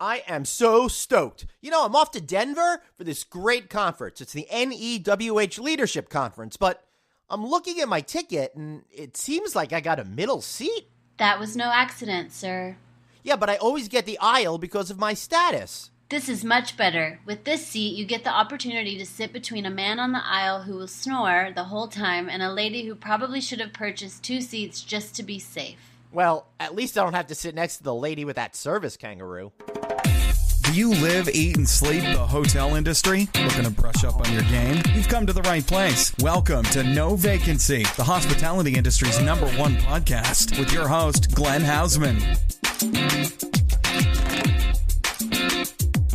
I am so stoked. You know, I'm off to Denver for this great conference. It's the NEWH Leadership Conference, but I'm looking at my ticket and it seems like I got a middle seat. That was no accident, sir. Yeah, but I always get the aisle because of my status. This is much better. With this seat, you get the opportunity to sit between a man on the aisle who will snore the whole time and a lady who probably should have purchased 2 seats just to be safe. Well, at least I don't have to sit next to the lady with that service kangaroo. Do you live, eat, and sleep the hotel industry? Looking to brush up on your game? You've come to the right place. Welcome to No Vacancy, the hospitality industry's #1 podcast, with your host, Glenn Haussman.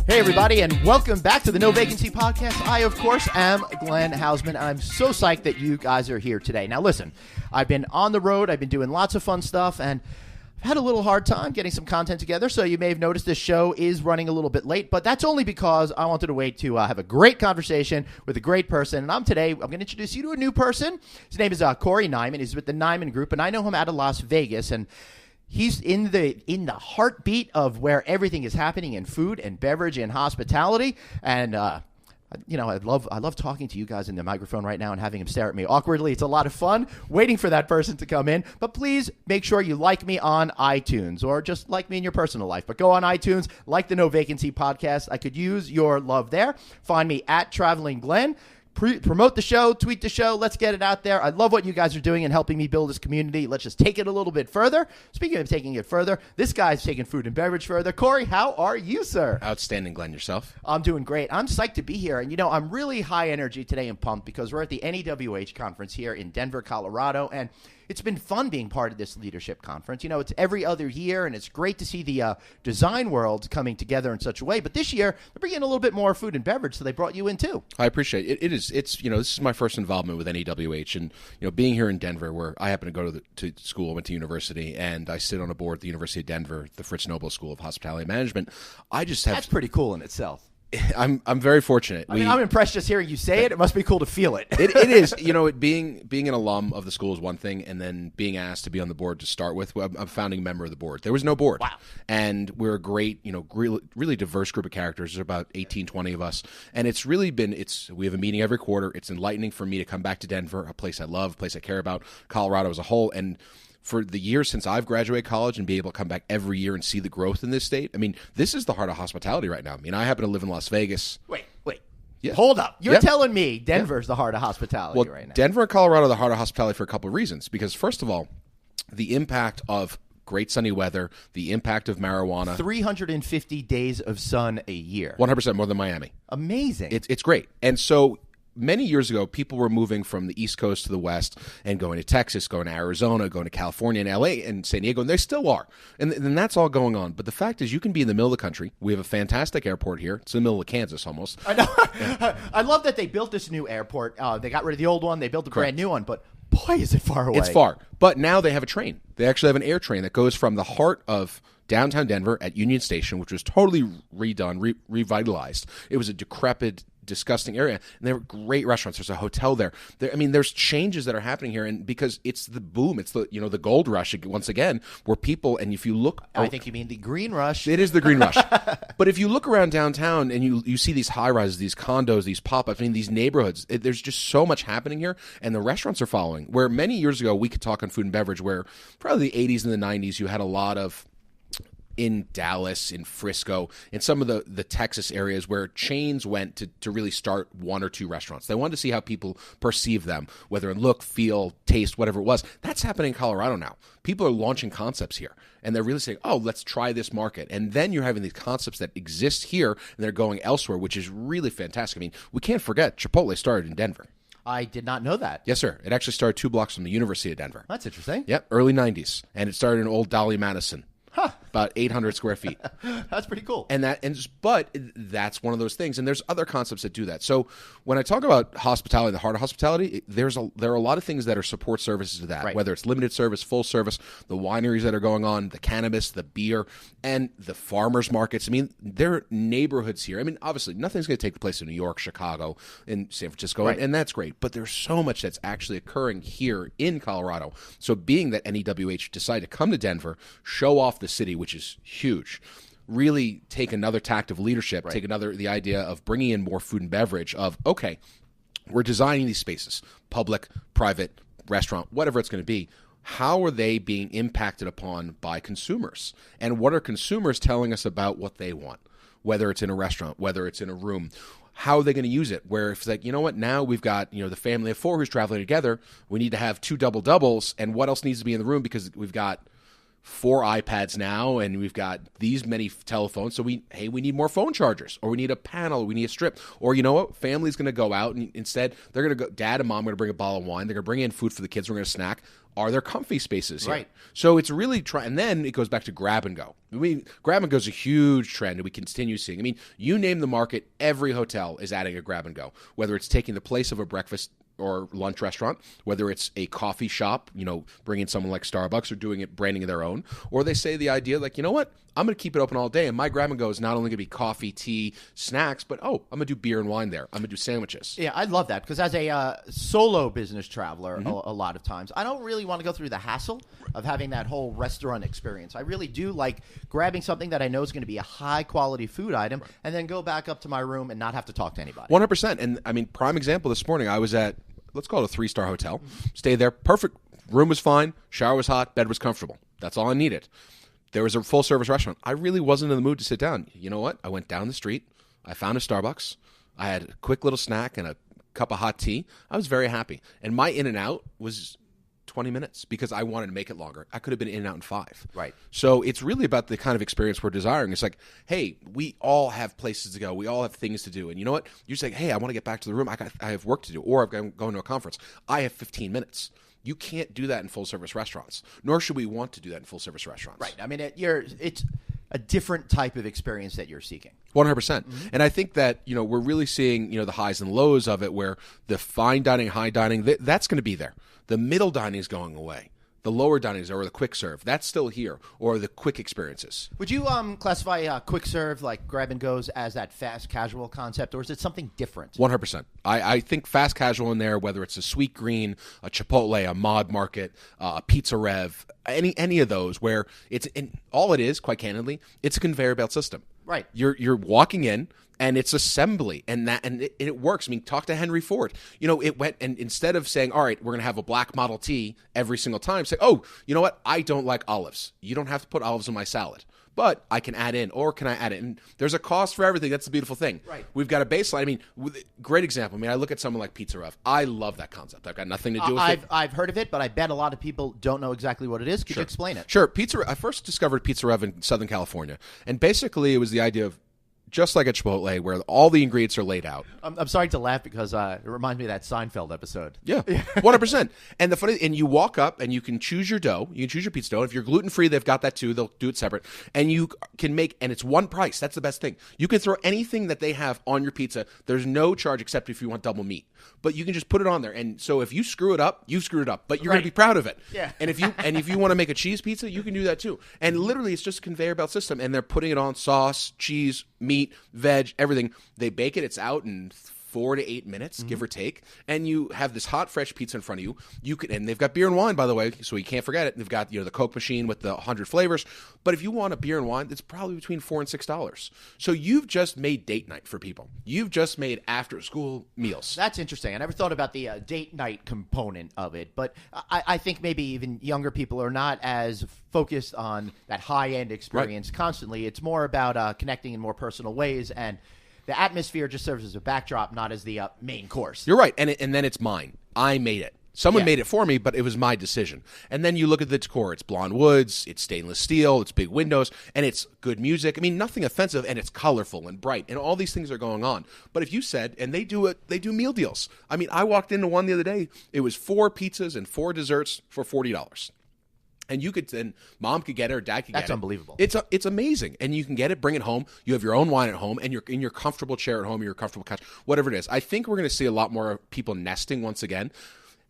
Hey, everybody, and welcome back to the No Vacancy podcast. I, of course, am Glenn Haussman. I'm so psyched that you guys are here today. Now, listen, I've been on the road. I've been doing lots of fun stuff, and I've had a little hard time getting some content together, so you may have noticed this show is running a little bit late, but that's only because I wanted to wait to have a great conversation with a great person, and I'm going to introduce you to a new person. His name is Corey Nyman. He's with the Nyman Group, and I know him out of Las Vegas, and he's in the heartbeat of where everything is happening in food and beverage and hospitality. And you know, I love talking to you guys in the microphone right now and having him stare at me awkwardly. It's a lot of fun waiting for that person to come in. But please make sure you like me on iTunes, or just like me in your personal life. But go on iTunes, like the No Vacancy podcast. I could use your love there. Find me at Traveling Glenn. Promote the show, tweet the show. Let's get it out there. I love what you guys are doing and helping me build this community. Let's just take it a little bit further. Speaking of taking it further, this guy's taking food and beverage further. Corey, how are you, sir? Outstanding, Glenn. Yourself? I'm doing great. I'm psyched to be here. And, you know, I'm really high energy today and pumped because we're at the NEWH conference here in Denver, Colorado. And it's been fun being part of this leadership conference. You know, it's every other year, and it's great to see the design world coming together in such a way. But this year, they're bringing a little bit more food and beverage, so they brought you in too. I appreciate it. It's you know, this is my first involvement with NEWH, and you know, being here in Denver, where I happen to go to school, went to university, and I sit on a board at the University of Denver, the Fritz Nobel School of Hospitality Management. That's pretty cool in itself. I'm very fortunate. I mean, I'm impressed just hearing you say it. It must be cool to feel it. It is. You know, being an alum of the school is one thing, and then being asked to be on the board to start with. I'm a founding member of the board. There was no board. Wow. And we're a great, you know, really diverse group of characters. There's about 18, 20 of us. And it's really been, we have a meeting every quarter. It's enlightening for me to come back to Denver, a place I love, a place I care about, Colorado as a whole. And for the years since I've graduated college and be able to come back every year and see the growth in this state, I mean, this is the heart of hospitality right now. I mean, I happen to live in Las Vegas. Wait. Yeah. Hold up. You're telling me Denver's the heart of hospitality right now. Denver and Colorado are the heart of hospitality for a couple of reasons. Because, first of all, the impact of great sunny weather, the impact of marijuana. 350 days of sun a year. 100% more than Miami. Amazing. It's great. And so many years ago, people were moving from the East Coast to the West and going to Texas, going to Arizona, going to California and LA and San Diego, and they still are. And that's all going on. But the fact is, you can be in the middle of the country. We have a fantastic airport here. It's in the middle of Kansas almost. I know. Yeah. I love that they built this new airport. They got rid of the old one. They built a brand new one. But boy, is it far away. It's far. But now they have a train. They actually have an air train that goes from the heart of downtown Denver at Union Station, which was totally redone, revitalized. It was a decrepit, disgusting area, and there were great restaurants. There's a hotel there. There's changes that are happening here, and because it's the boom, it's the the gold rush once again, where people, and if you look, I think you mean the green rush. It is the green rush. But if you look around downtown and you see these high rises, these condos, these pop-ups, I mean, these neighborhoods, there's just so much happening here, and the restaurants are following. Where many years ago we could talk on food and beverage, where probably the 80s and the 90s you had a lot of, in Dallas, in Frisco, in some of the Texas areas where chains went to really start 1 or 2 restaurants. They wanted to see how people perceive them, whether in look, feel, taste, whatever it was. That's happening in Colorado now. People are launching concepts here, and they're really saying, oh, let's try this market. And then you're having these concepts that exist here, and they're going elsewhere, which is really fantastic. I mean, we can't forget, Chipotle started in Denver. I did not know that. Yes, sir. It actually started 2 blocks from the University of Denver. That's interesting. Yep, early 90s. And it started in old Dolly Madison. Huh. About 800 square feet. That's pretty cool. But that's one of those things, and there's other concepts that do that. So when I talk about hospitality, the heart of hospitality, there are a lot of things that are support services to that. Right. Whether it's limited service, full service, the wineries that are going on, the cannabis, the beer, and the farmers markets. I mean, there are neighborhoods here. I mean, obviously, nothing's going to take place in New York, Chicago, in San Francisco, right, and that's great. But there's so much that's actually occurring here in Colorado. So being that NEWH decided to come to Denver, show off the city, which is huge. really take another tact of leadership, take the idea of bringing in more food and beverage of, okay, we're designing these spaces, public, private, restaurant, whatever it's going to be. How are they being impacted upon by consumers? And what are consumers telling us about what they want? Whether it's in a restaurant, whether it's in a room, how are they going to use it? Where if it's like, you know what, now we've got, the family of 4 who's traveling together, we need to have 2 double-doubles, and what else needs to be in the room because we've got 4 iPads now, and we've got these many telephones. So we need more phone chargers, or we need a panel, we need a strip, or you know what? Family's going to go out, and instead they're going to go. Dad and mom are going to bring a bottle of wine. They're going to bring in food for the kids. We're going to snack. Are there comfy spaces here? Right. So it's really and then it goes back to grab and go. Grab and go is a huge trend, and we continue seeing. You name the market, every hotel is adding a grab and go, whether it's taking the place of a breakfast or lunch restaurant, whether it's a coffee shop, bringing someone like Starbucks or doing it, branding their own, or they say the idea like, you know what, I'm going to keep it open all day, and my grab and go is not only going to be coffee, tea, snacks, but I'm going to do beer and wine there. I'm going to do sandwiches. Yeah, I love that because as a solo business traveler, a lot of times, I don't really want to go through the hassle of having that whole restaurant experience. I really do like grabbing something that I know is going to be a high-quality food item and then go back up to my room and not have to talk to anybody. 100%. And, prime example, this morning I was at, let's call it a 3-star hotel. Stayed there. Perfect. Room was fine. Shower was hot. Bed was comfortable. That's all I needed. There was a full-service restaurant. I really wasn't in the mood to sit down. You know what? I went down the street. I found a Starbucks. I had a quick little snack and a cup of hot tea. I was very happy. And my in and out was 20 minutes because I wanted to make it longer. I could have been in and out in 5. Right. So it's really about the kind of experience we're desiring. It's like, hey, we all have places to go. We all have things to do. And you know what? You say, hey, I want to get back to the room. I have work to do. Or I'm going to a conference. I have 15 minutes. You can't do that in full-service restaurants, nor should we want to do that in full-service restaurants. Right. It's a different type of experience that you're seeking. 100%. And I think that, we're really seeing, the highs and lows of it where the fine dining, high dining, that's going to be there. The middle dining is going away. The lower dinings or the quick serve, that's still here, or the quick experiences. Would you classify quick serve like grab and goes as that fast casual concept, or is it something different? 100%. I think fast casual in there, whether it's a Sweet Green, a Chipotle, a Mod Market, a Pizza Rev, any of those where it's all it is, quite candidly, it's a conveyor belt system. Right. You're walking in. And it's assembly, and it works. Talk to Henry Ford. It went, and instead of saying, all right, we're going to have a black Model T every single time, say, oh, you know what? I don't like olives. You don't have to put olives in my salad, but I can add in, or can I add it? And there's a cost for everything. That's the beautiful thing. Right. We've got a baseline. Great example. I look at someone like Pizza Rev. I love that concept. I've got nothing to do with it. I've heard of it, but I bet a lot of people don't know exactly what it is. Could you explain it? Sure. I first discovered Pizza Rev in Southern California, and basically it was the idea of, just like a Chipotle, where all the ingredients are laid out. I'm sorry to laugh because it reminds me of that Seinfeld episode. Yeah, 100%. And you walk up and you can choose your dough. You can choose your pizza dough. If you're gluten-free, they've got that too. They'll do it separate. And you can and it's one price. That's the best thing. You can throw anything that they have on your pizza. There's no charge except if you want double meat. But you can just put it on there. And so if you screw it up, you screwed it up. But you're going to be proud of it. Yeah. And if you want to make a cheese pizza, you can do that too. And literally, it's just a conveyor belt system. And they're putting it on sauce, cheese, meat, veg, everything. They bake it. It's out in 4 to 8 minutes, give or take, and you have this hot, fresh pizza in front of you. And they've got beer and wine, by the way, so you can't forget it. They've got the Coke machine with the 100 flavors. But if you want a beer and wine, it's probably between $4 and $6. So you've just made date night for people. You've just made after-school meals. That's interesting. I never thought about the date night component of it, but I think maybe even younger people are not as focused on that high-end experience constantly. It's more about connecting in more personal ways, and the atmosphere just serves as a backdrop, not as the main course. You're right. And then it's mine. I made it. Someone made it for me, but it was my decision. And then you look at the decor. It's blonde woods, it's stainless steel, it's big windows, and it's good music. Nothing offensive, and it's colorful and bright, and all these things are going on. But if you said, and they do meal deals. I walked into one the other day. It was 4 pizzas and 4 desserts for $40. And mom could get it or dad could get it. That's unbelievable. It's amazing. And you can get it, bring it home. You have your own wine at home, and you're in your comfortable chair at home, your comfortable couch, whatever it is. I think we're going to see a lot more people nesting once again.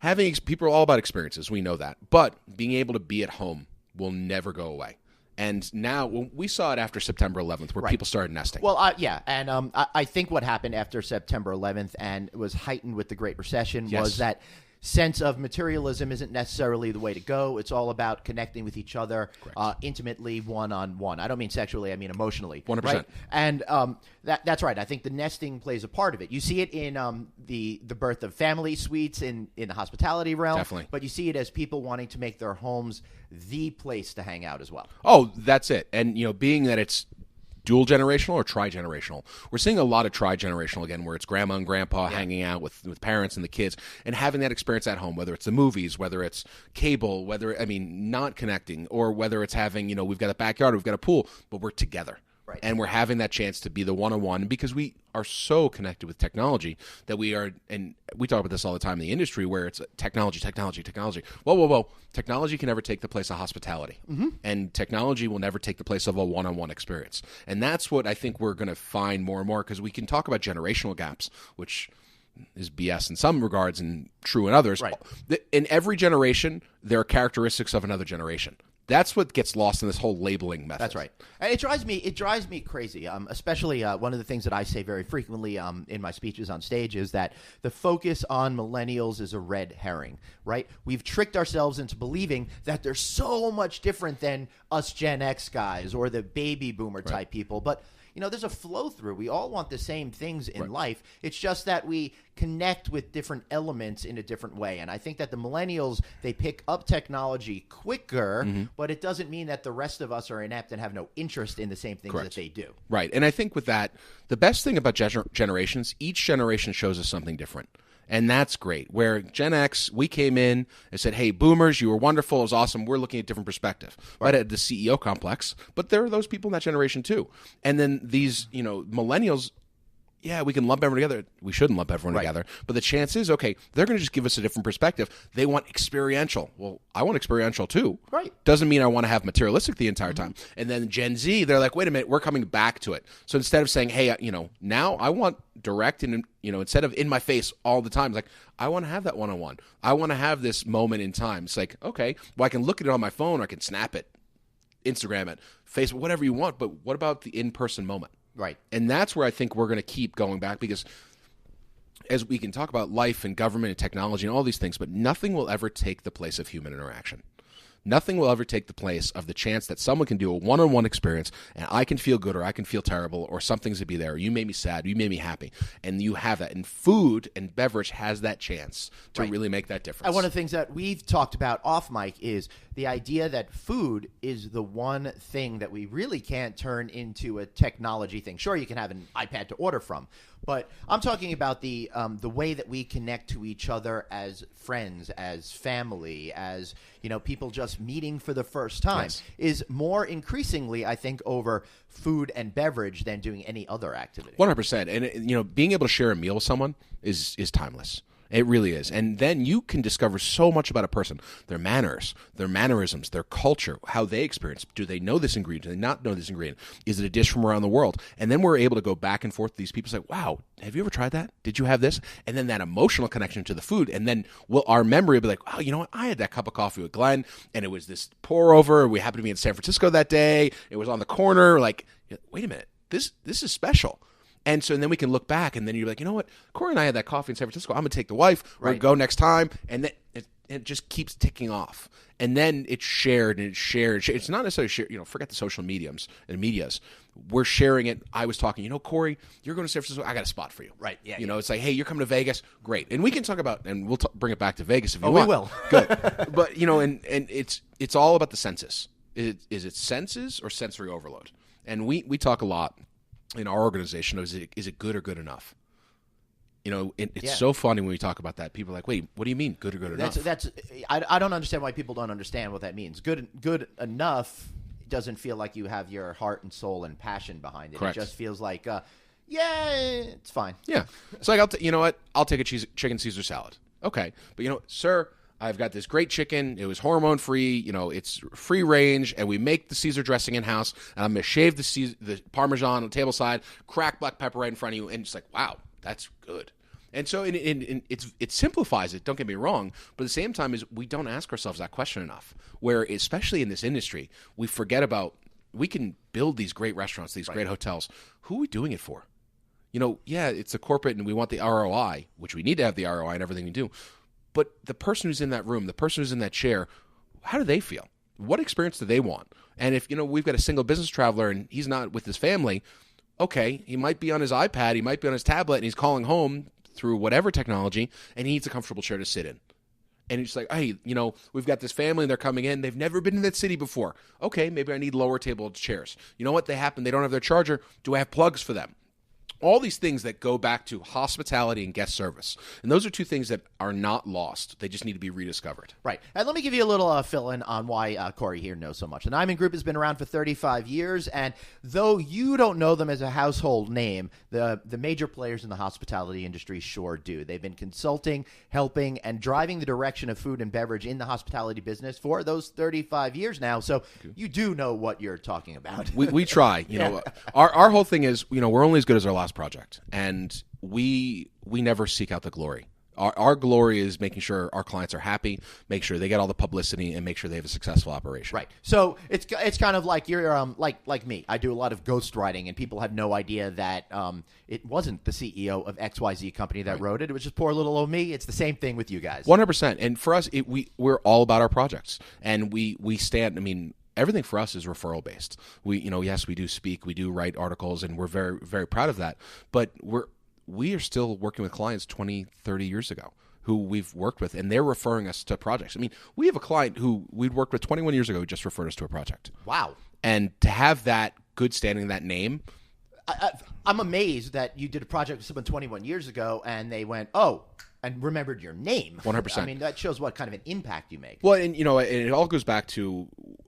People are all about experiences. We know that. But being able to be at home will never go away. And now we saw it after September 11th where people started nesting. Well, And I think what happened after September 11th and was heightened with the Great Recession was that sense of materialism isn't necessarily the way to go. It's all about connecting with each other intimately, one-on-one. I don't mean sexually, I mean emotionally. 100%. Right? And that's right. I think the nesting plays a part of it. You see it in the birth of family suites in the hospitality realm. Definitely. But you see it as people wanting to make their homes the place to hang out as well. Oh, that's it. And, being that it's dual generational or tri-generational. We're seeing a lot of tri-generational again, where it's grandma and grandpa hanging out with parents and the kids and having that experience at home, whether it's the movies, whether it's cable, not connecting, or whether it's having, we've got a backyard, we've got a pool, but we're together. Right. And we're having that chance to be the one-on-one because we are so connected with technology that we are, and we talk about this all the time in the industry where it's technology. Whoa. Technology can never take the place of hospitality. Mm-hmm. And technology will never take the place of a one-on-one experience. And that's what I think we're going to find more and more, because we can talk about generational gaps, which is BS in some regards and true in others. Right. In every generation, there are characteristics of another generation. That's what gets lost in this whole labeling method. That's right. And it drives me crazy, especially one of the things that I say very frequently in my speeches on stage is that the focus on millennials is a red herring, right? We've tricked ourselves into believing that they're so much different than us Gen X guys or the baby boomer type people. But there's a flow through. We all want the same things in life. It's just that we connect with different elements in a different way. And I think that the millennials, they pick up technology quicker, but it doesn't mean that the rest of us are inept and have no interest in the same things that they do. Right. And I think with that, the best thing about generations, each generation shows us something different. And that's great. Where Gen X, we came in and said, hey, boomers, you were wonderful. It was awesome. We're looking at a different perspective. Right at the CEO complex. But there are those people in that generation too. And then these, millennials, yeah, we can lump everyone together. We shouldn't lump everyone together. But the chance is, okay, they're going to just give us a different perspective. They want experiential. Well, I want experiential too. Right. Doesn't mean I want to have materialistic the entire time. And then Gen Z, they're like, wait a minute, we're coming back to it. So instead of saying, hey, now I want direct and, instead of in my face all the time, it's like, I want to have that one-on-one. I want to have this moment in time. It's like, okay, well, I can look at it on my phone or I can snap it, Instagram it, Facebook, whatever you want. But what about the in-person moment? Right. And that's where I think we're going to keep going back, because as we can talk about life and government and technology and all these things, but nothing will ever take the place of human interaction. Nothing will ever take the place of the chance that someone can do a one-on-one experience and I can feel good or I can feel terrible or something's to be there. Or you made me sad. You made me happy. And you have that. And food and beverage has that chance to really make that difference. And one of the things that we've talked about off mic is the idea that food is the one thing that we really can't turn into a technology thing. Sure, you can have an iPad to order from, but I'm talking about the way that we connect to each other as friends, as family, as people just meeting for the first time is more increasingly, I think, over food and beverage than doing any other activity. 100%. And being able to share a meal with someone is timeless. It really is. And then you can discover so much about a person, their manners, their mannerisms, their culture, how they experience. Do they know this ingredient? Do they not know this ingredient? Is it a dish from around the world? And then we're able to go back and forth with these people. Say, wow, have you ever tried that? Did you have this? And then that emotional connection to the food. And then our memory will be like, oh, you know what? I had that cup of coffee with Glenn, and it was this pour over. We happened to be in San Francisco that day. It was on the corner. Like, wait a minute. This is special. And so then we can look back, and then you're like, you know what? Corey and I had that coffee in San Francisco. I'm going to take the wife. We're going to go next time. And then it just keeps ticking off. And then it's shared and it's shared. It's not necessarily shared. Forget the social mediums and medias. We're sharing it. I was talking, Corey, you're going to San Francisco. I got a spot for you. Right. Yeah. It's like, hey, you're coming to Vegas. Great. And we can talk about, and we'll bring it back to Vegas if you want. We will. Good. But, and it's all about the senses. Is it senses or sensory overload? And we talk a lot in our organization, is it good or good enough? It's so funny when we talk about that. People are like, wait, what do you mean good or good enough? I don't understand why people don't understand what that means. Good enough doesn't feel like you have your heart and soul and passion behind it. Correct. It just feels like, it's fine. Yeah. It's like, you know what? I'll take a chicken Caesar salad. Okay. But, sir, I've got this great chicken. It was hormone-free. It's free range, and we make the Caesar dressing in-house, and I'm going to shave the Parmesan on the table side, crack black pepper right in front of you, and it's like, wow, that's good. And so it simplifies it, don't get me wrong, but at the same time is we don't ask ourselves that question enough, where especially in this industry, we forget about we can build these great restaurants, these great hotels. Who are we doing it for? It's a corporate, and we want the ROI, which we need to have the ROI in everything we do. But the person who's in that room, the person who's in that chair, how do they feel? What experience do they want? And if, we've got a single business traveler and he's not with his family, okay, he might be on his iPad, he might be on his tablet, and he's calling home through whatever technology, and he needs a comfortable chair to sit in. And he's like, hey, we've got this family and they're coming in. They've never been in that city before. Okay, maybe I need lower table chairs. You know what? They happen. They don't have their charger. Do I have plugs for them? All these things that go back to hospitality and guest service. And those are two things that are not lost. They just need to be rediscovered. Right. And let me give you a little fill-in on why Corey here knows so much. The Nyman Group has been around for 35 years, and though you don't know them as a household name, the major players in the hospitality industry sure do. They've been consulting, helping, and driving the direction of food and beverage in the hospitality business for those 35 years now, so you do know what you're talking about. We try. Our whole thing is, we're only as good as our last project, and we never seek out the glory. Our glory is making sure our clients are happy, make sure they get all the publicity, and make sure they have a successful operation. Right. So it's kind of like you're like me. I do a lot of ghostwriting, and people have no idea that it wasn't the CEO of XYZ company that wrote it. It was just poor little old me. It's the same thing with you guys. 100%. And for us, we're all about our projects, and we stand. Everything for us is referral based. Yes, we do speak, we do write articles, and we're very, very proud of that. But we are still working with clients 20, 30 years ago who we've worked with, and they're referring us to projects. We have a client who we'd worked with 21 years ago who just referred us to a project. Wow. And to have that good standing, that name. I'm amazed that you did a project with someone 21 years ago, and they went, oh, and remembered your name. 100%. That shows what kind of an impact you make. Well, and it all goes back to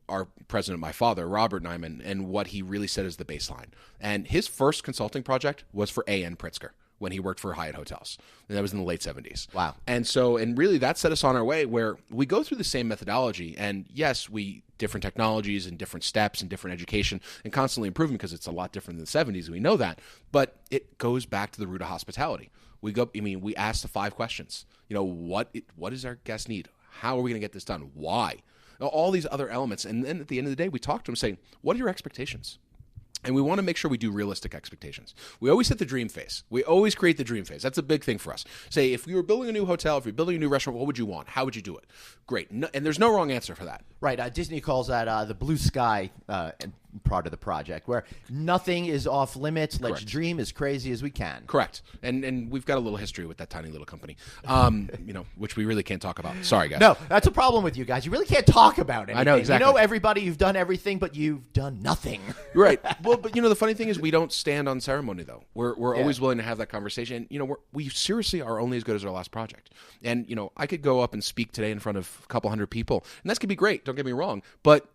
our president, my father, Robert Nyman, and what he really said is the baseline. And his first consulting project was for A.N. Pritzker when he worked for Hyatt Hotels. And that was in the late 70s. Wow. And really that set us on our way where we go through the same methodology. And yes, different technologies and different steps and different education and constantly improving because it's a lot different than the 70s. We know that. But it goes back to the root of hospitality. We ask the 5 questions. What does our guest need? How are we going to get this done? Why? All these other elements. And then at the end of the day, we talk to them saying, what are your expectations? And we want to make sure we do realistic expectations. We always set the dream phase. We always create the dream phase. That's a big thing for us. Say, if you were building a new hotel, if you're building a new restaurant, what would you want? How would you do it? Great. No, and there's no wrong answer for that. Right. Disney calls that the blue sky part of the project, where nothing is off limits. Let's dream as crazy as we can. Correct. And we've got a little history with that tiny little company, which we really can't talk about. Sorry, guys. No, that's a problem with you guys. You really can't talk about anything. I know, exactly. You know everybody, you've done everything, but you've done nothing. Right. Well, but the funny thing is we don't stand on ceremony, though. We're always willing to have that conversation. We seriously are only as good as our last project. And, I could go up and speak today in front of a couple hundred people, and that's going to be great. Don't get me wrong. But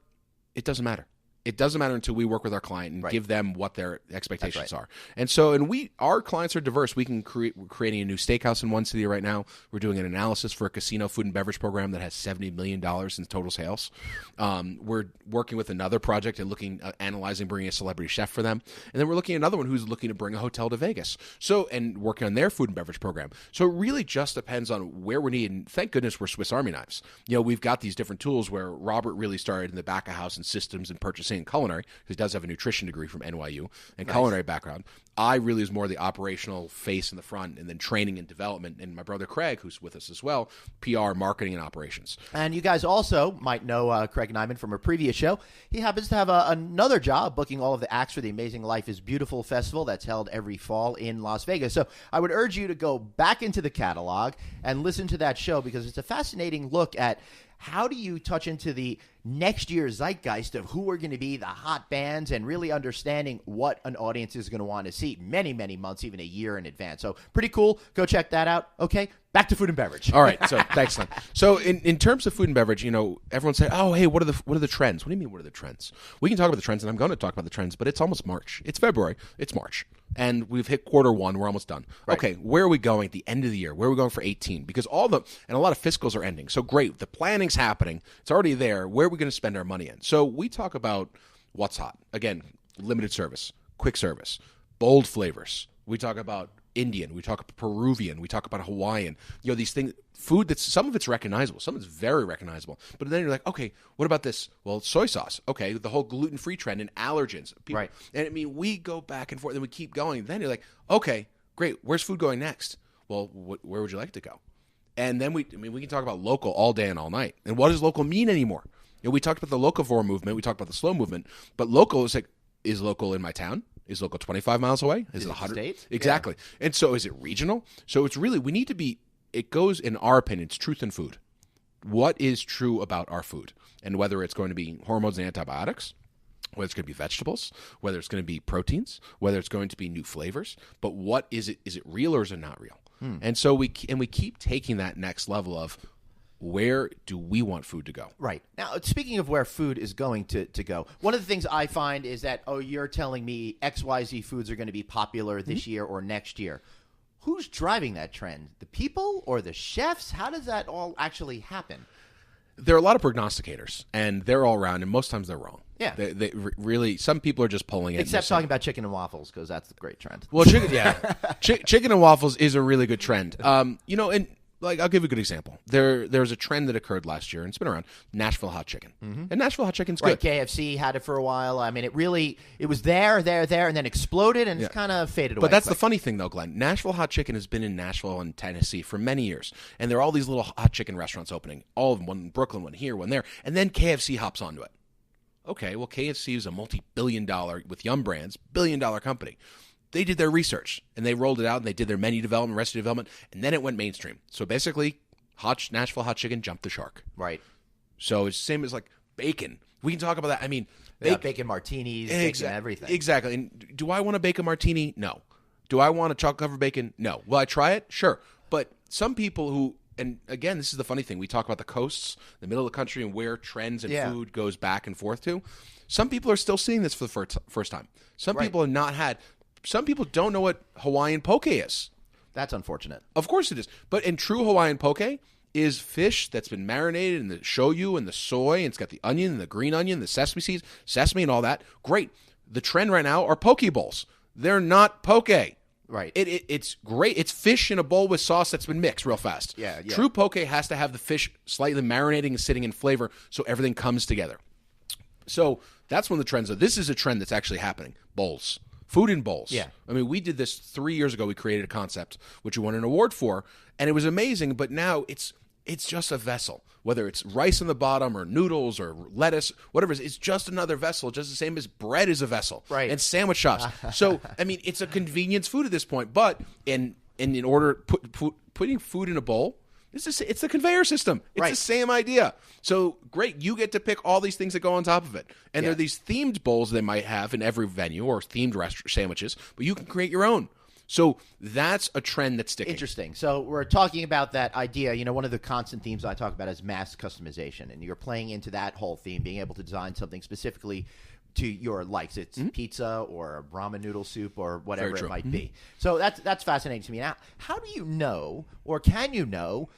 it doesn't matter. It doesn't matter until we work with our client and give them what their expectations are. And so, our clients are diverse. We're creating a new steakhouse in one city right now. We're doing an analysis for a casino food and beverage program that has $70 million in total sales. We're working with another project and analyzing bringing a celebrity chef for them. And then we're looking at another one who's looking to bring a hotel to Vegas. And working on their food and beverage program. So it really just depends on where we're needed. And thank goodness we're Swiss Army knives. We've got these different tools where Robert really started in the back of house and systems and purchasing and culinary, because he does have a nutrition degree from NYU and culinary background. I really was more the operational face in the front, and then training and development. And my brother Craig, who's with us as well, PR, marketing, and operations. And you guys also might know Craig Nyman from a previous show. He happens to have another job booking all of the acts for the Amazing Life is Beautiful festival that's held every fall in Las Vegas. So I would urge you to go back into the catalog and listen to that show, because it's a fascinating look at how do you touch into the next year's zeitgeist of who are going to be the hot bands, and really understanding what an audience is going to want to see many, many months, even a year in advance. So pretty cool. Go check that out. Okay, back to food and beverage. All right. So thanks, Glenn. So in terms of food and beverage, everyone say, oh, hey, what are the trends? What do you mean, what are the trends? We can talk about the trends, and I'm going to talk about the trends, but it's almost March. It's February. It's March. And we've hit Q1. We're almost done. Right. Okay, where are we going at the end of the year? Where are we going for 18? Because and a lot of fiscals are ending. So great. The planning's happening. It's already there. Where are we going to spend our money in? So we talk about what's hot. Again, limited service, quick service, bold flavors. We talk about Indian. We talk about Peruvian. We talk about Hawaiian. These things, food that's, some of it's recognizable. Some of it's very recognizable. But then you're like, okay, what about this? Well, soy sauce. Okay, the whole gluten-free trend and allergens. People, right. And we go back and forth and we keep going. Then you're like, okay, great. Where's food going next? Well, where would you like to go? And then we can talk about local all day and all night. And what does local mean anymore? We talked about the locavore movement. We talked about the slow movement. But local is like, is local in my town? Is local 25 miles away? Is it 100? State? Exactly. Yeah. And so is it regional? So it's really, we need to be, it goes, in our opinion, it's truth in food. What is true about our food? And whether it's going to be hormones and antibiotics, whether it's going to be vegetables, whether it's going to be proteins, whether it's going to be new flavors, but what is it? Is it real or is it not real? And so we keep taking that next level of, where do we want food to go? Right. Now, speaking of where food is going to go, one of the things I find is that, you're telling me XYZ foods are going to be popular this year or next year. Who's driving that trend? The people or the chefs? How does that all actually happen? There are a lot of prognosticators, and they're all around, and most times they're wrong. Yeah. They really, some people are just pulling it. Except talking about chicken and waffles, because that's the great trend. Well, chicken and waffles is a really good trend. And like, I'll give you a good example. There's a trend that occurred last year, and it's been around, Nashville hot chicken. Mm-hmm. And Nashville hot chicken's good. Right, KFC had it for a while. I mean, it was there, and then exploded, and it's kind of faded away. But that's the funny thing, though, Glenn. Nashville hot chicken has been in Nashville and Tennessee for many years, and there are all these little hot chicken restaurants opening, all of them, one in Brooklyn, one here, one there, and then KFC hops onto it. Okay, well, KFC is a multi-billion-dollar, with Yum Brands, billion-dollar company. They did their research, and they rolled it out, and they did their menu development, recipe development, and then it went mainstream. So basically, Nashville hot chicken jumped the shark. Right. So it's the same as like bacon. We can talk about that. I mean, bacon martinis, bacon everything. Exactly. And do I want a bacon martini? No. Do I want a chocolate-covered bacon? No. Will I try it? Sure. But some people who, and again, this is the funny thing. We talk about the coasts, the middle of the country, and where trends and food goes back and forth to. Some people are still seeing this for the first time. Some people have not had. Some people don't know what Hawaiian poke is. That's unfortunate. Of course it is. But in true Hawaiian poke is fish that's been marinated in the shoyu and the soy, and it's got the onion and the green onion, the sesame seeds, sesame and all that. Great. The trend right now are poke bowls. They're not poke. Right. It's great. It's fish in a bowl with sauce that's been mixed real fast. Yeah. True poke has to have the fish slightly marinating and sitting in flavor so everything comes together. So that's one of the trends. This is a trend that's actually happening. Bowls. Food in bowls. Yeah. I mean, we did this 3 years ago. We created a concept, which we won an award for, and it was amazing, but now it's just a vessel. Whether it's rice in the bottom or noodles or lettuce, whatever it is, it's just another vessel, just the same as bread is a vessel. Right. And sandwich shops. So, I mean, it's a convenience food at this point, but in order putting food in a bowl, it's the conveyor system. It's the same idea. So, great, you get to pick all these things that go on top of it. And there are these themed bowls they might have in every venue or themed sandwiches, but you can create your own. So that's a trend that's sticking. Interesting. So we're talking about that idea. One of the constant themes I talk about is mass customization, and you're playing into that whole theme, being able to design something specifically to your likes. It's pizza or ramen noodle soup or whatever it might be. So that's fascinating to me. Now, how do you know, or can you know,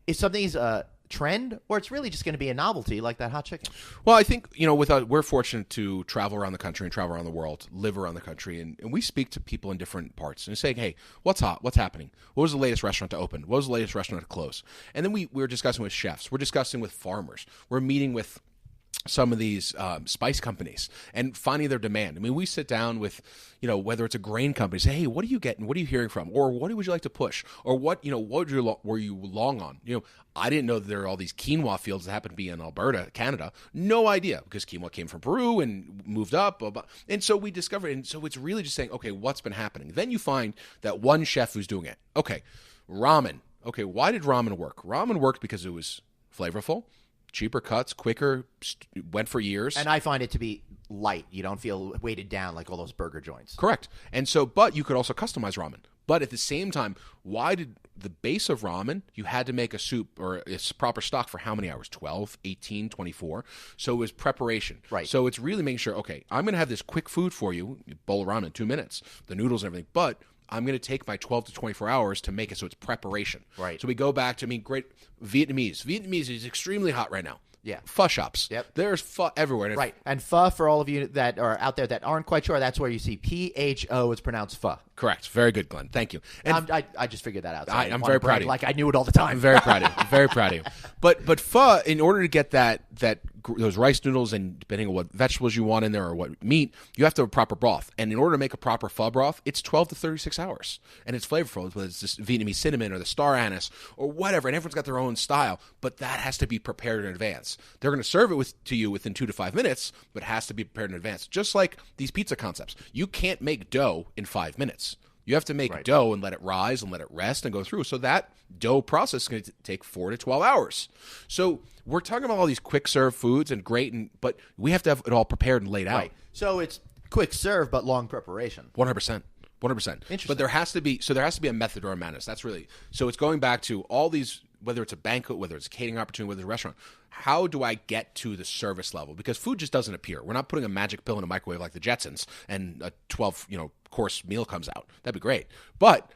if something's a trend or it's really just going to be a novelty like that hot chicken? Well, I think, we're fortunate to travel around the country and travel around the world, live around the country, and we speak to people in different parts and say, hey, what's hot? What's happening? What was the latest restaurant to open? What was the latest restaurant to close? And then we're discussing with chefs. We're discussing with farmers. We're meeting with some of these spice companies and finding their demand. I mean, we sit down with, whether it's a grain company, say, hey, what are you getting? What are you hearing from? Or what would you like to push? Or what were you long on? I didn't know that there are all these quinoa fields that happen to be in Alberta, Canada. No idea, because quinoa came from Peru and moved up. Blah, blah. And so we discovered, and so it's really just saying, okay, what's been happening? Then you find that one chef who's doing it. Okay, ramen. Okay, why did ramen work? Ramen worked because it was flavorful, cheaper cuts, quicker, went for years. And I find it to be light. You don't feel weighted down like all those burger joints. Correct. And so, but you could also customize ramen. But at the same time, why did the base of ramen, you had to make a soup or a proper stock for how many hours? 12, 18, 24. So it was preparation. Right. So it's really making sure, okay, I'm going to have this quick food for you, bowl of ramen in 2 minutes, the noodles and everything, but I'm going to take my 12 to 24 hours to make it so it's preparation. Right. So we go back to, great Vietnamese. Vietnamese is extremely hot right now. Yeah. Pho shops. Yep. There's pho everywhere. Right. And pho, for all of you that are out there that aren't quite sure, that's where you see PHO is pronounced pho. Correct. Very good, Glenn. Thank you. And I just figured that out. So I'm very proud of you. Like I knew it all the time. I'm very proud of you. Very proud of you. But pho, in order to get that those rice noodles, and depending on what vegetables you want in there or what meat, you have to have a proper broth. And in order to make a proper pho broth, it's 12 to 36 hours. And it's flavorful, whether it's just Vietnamese cinnamon or the star anise or whatever. And everyone's got their own style, but that has to be prepared in advance. They're going to serve it to you within 2 to 5 minutes, but it has to be prepared in advance. Just like these pizza concepts. You can't make dough in 5 minutes. You have to make dough and let it rise and let it rest and go through. So that dough process is going to take 4 to 12 hours. So we're talking about all these quick serve foods and great, but we have to have it all prepared and laid out. Right. So it's quick serve, but long preparation. 100%. 100%. Interesting. But there has to be a method or a madness. That's really, so it's going back to all these, whether it's a banquet, whether it's a catering opportunity, whether it's a restaurant. How do I get to the service level? Because food just doesn't appear. We're not putting a magic pill in a microwave like the Jetsons and a 12, course meal comes out. That'd be great. But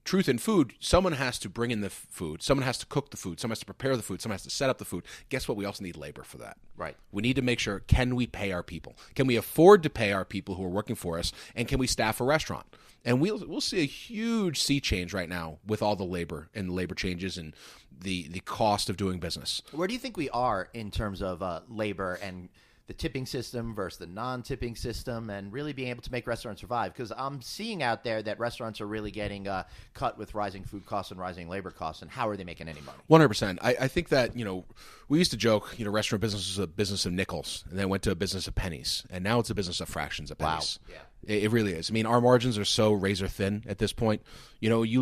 truth in food, someone has to bring in the food. Someone has to cook the food. Someone has to prepare the food. Someone has to set up the food. Guess what? We also need labor for that. Right. We need to make sure, can we pay our people? Can we afford to pay our people who are working for us? And can we staff a restaurant? And we'll see a huge sea change right now with all the labor and the labor changes and the cost of doing business. Where do you think we are in terms of labor and the tipping system versus the non-tipping system, and really being able to make restaurants survive? Because I'm seeing out there that restaurants are really getting cut with rising food costs and rising labor costs, and how are they making any money? 100%. I think that, we used to joke, restaurant business is a business of nickels, and then went to a business of pennies, and now it's a business of fractions of pennies. Wow. Yeah. It really is. I mean, our margins are so razor thin at this point. You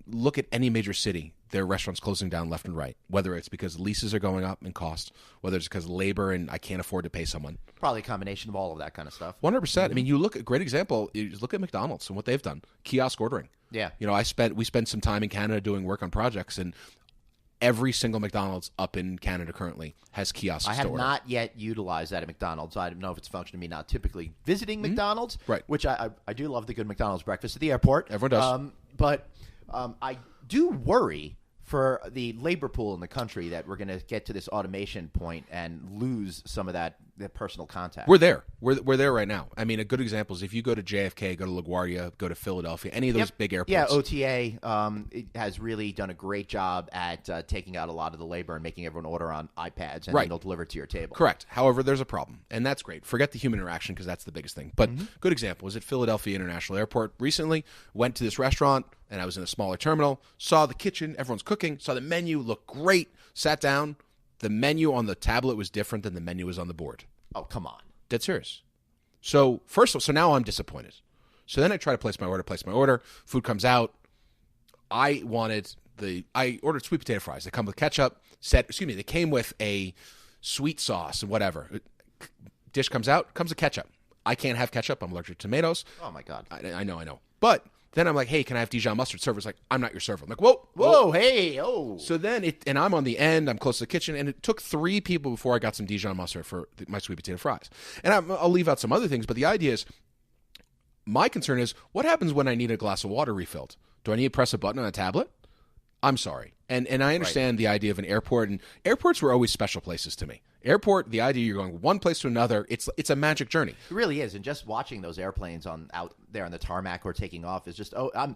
look at any major city, there are restaurants closing down left and right, whether it's because leases are going up in cost, whether it's because of labor and I can't afford to pay someone. Probably a combination of all of that kind of stuff. 100%. Mm-hmm. I mean, you look at a great example, you look at McDonald's and what they've done, kiosk ordering. Yeah. We spent some time in Canada doing work on projects, and every single McDonald's up in Canada currently has kiosks. I have not yet utilized that at McDonald's. I don't know if it's functioning to me not typically visiting McDonald's, right? Which I do love the good McDonald's breakfast at the airport. Everyone does. But I do worry for the labor pool in the country that we're going to get to this automation point and lose some of that personal contact. We're there. We're there right now. I mean, a good example is if you go to JFK, go to LaGuardia, go to Philadelphia, any of those big airports. Yeah, OTA it has really done a great job at taking out a lot of the labor and making everyone order on iPads, and then they'll deliver it to your table. Correct. However, there's a problem, and that's great. Forget the human interaction because that's the biggest thing. But good example is at Philadelphia International Airport recently, went to this restaurant, and I was in a smaller terminal, saw the kitchen, everyone's cooking, saw the menu, looked great, sat down. The menu on the tablet was different than the menu was on the board. Oh, come on. Dead serious. So now I'm disappointed. So then I try to place my order. Food comes out. I ordered sweet potato fries. They come with ketchup. They came with a sweet sauce and whatever. Dish comes out, comes with ketchup. I can't have ketchup. I'm allergic to tomatoes. Oh, my God. I know. But then I'm like, hey, can I have Dijon mustard? Server's like, I'm not your server. I'm like, whoa, hey, oh. So then and I'm on the end, I'm close to the kitchen, and it took 3 people before I got some Dijon mustard for my sweet potato fries. And I'll leave out some other things, but the idea is, my concern is, what happens when I need a glass of water refilled? Do I need to press a button on a tablet? I'm sorry. And I understand the idea of an airport, and airports were always special places to me. Airport, the idea you're going one place to another, it's a magic journey. It really is. And just watching those airplanes out there on the tarmac or taking off is just, I'm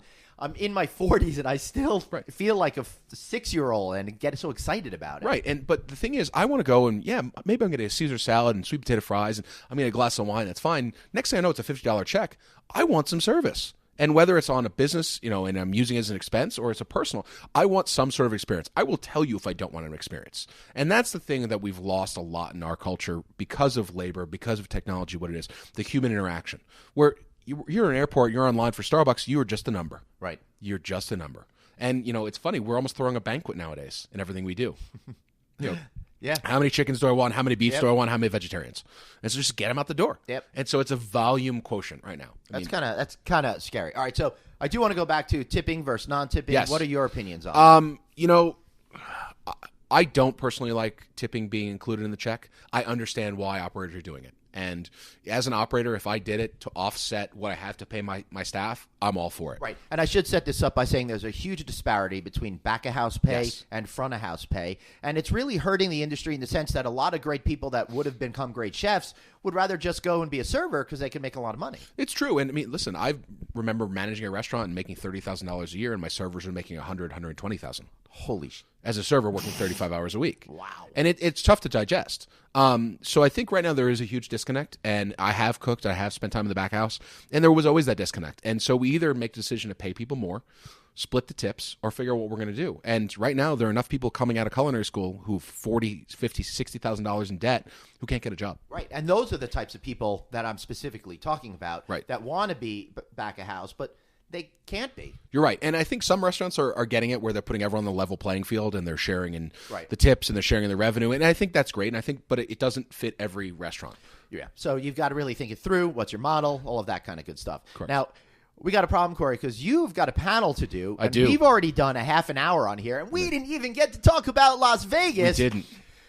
in my 40s and I still feel like a 6-year-old and get so excited about it. Right. But the thing is, I want to go and, maybe I'm going to get a Caesar salad and sweet potato fries, and I'm going to get a glass of wine. That's fine. Next thing I know, it's a $50 check. I want some service. And whether it's on a business, and I'm using it as an expense, or it's a personal, I want some sort of experience. I will tell you if I don't want an experience. And that's the thing that we've lost a lot in our culture because of labor, because of technology, what it is, the human interaction. Where you're in an airport, you're online for Starbucks, you are just a number. Right. You're just a number. And, it's funny, we're almost throwing a banquet nowadays in everything we do. Yeah. How many chickens do I want? How many beefs do I want? How many vegetarians? And so just get them out the door. Yep. And so it's a volume quotient right now. That's kind of scary. All right, so I do want to go back to tipping versus non-tipping. Yes. What are your opinions on it? I don't personally like tipping being included in the check. I understand why operators are doing it. And as an operator, if I did it to offset what I have to pay my staff, I'm all for it. Right. And I should set this up by saying there's a huge disparity between back-of-house pay and front-of-house pay. And it's really hurting the industry in the sense that a lot of great people that would have become great chefs would rather just go and be a server because they can make a lot of money. It's true. And I mean, listen, I remember managing a restaurant and making $30,000 a year, and my servers were making $120,000. Holy shit. As a server working 35 hours a week. Wow. And it's tough to digest. So I think right now there is a huge disconnect, and I have cooked, I have spent time in the back house, and there was always that disconnect. And so we either make the decision to pay people more, split the tips, or figure out what we're going to do. And right now there are enough people coming out of culinary school who $40,000, $50,000, $60,000 in debt who can't get a job. Right. And those are the types of people that I'm specifically talking about, right, that want to be back of house, but they can't be. You're right. And I think some restaurants are getting it where they're putting everyone on the level playing field, and they're sharing in the tips, and they're sharing in the revenue. And I think that's great. And but it doesn't fit every restaurant. Yeah. So you've got to really think it through. What's your model? All of that kind of good stuff. Correct. Now, we got a problem, Corey, because you've got a panel to do. I do. We've already done a half an hour on here, and we didn't even get to talk about Las Vegas. We didn't.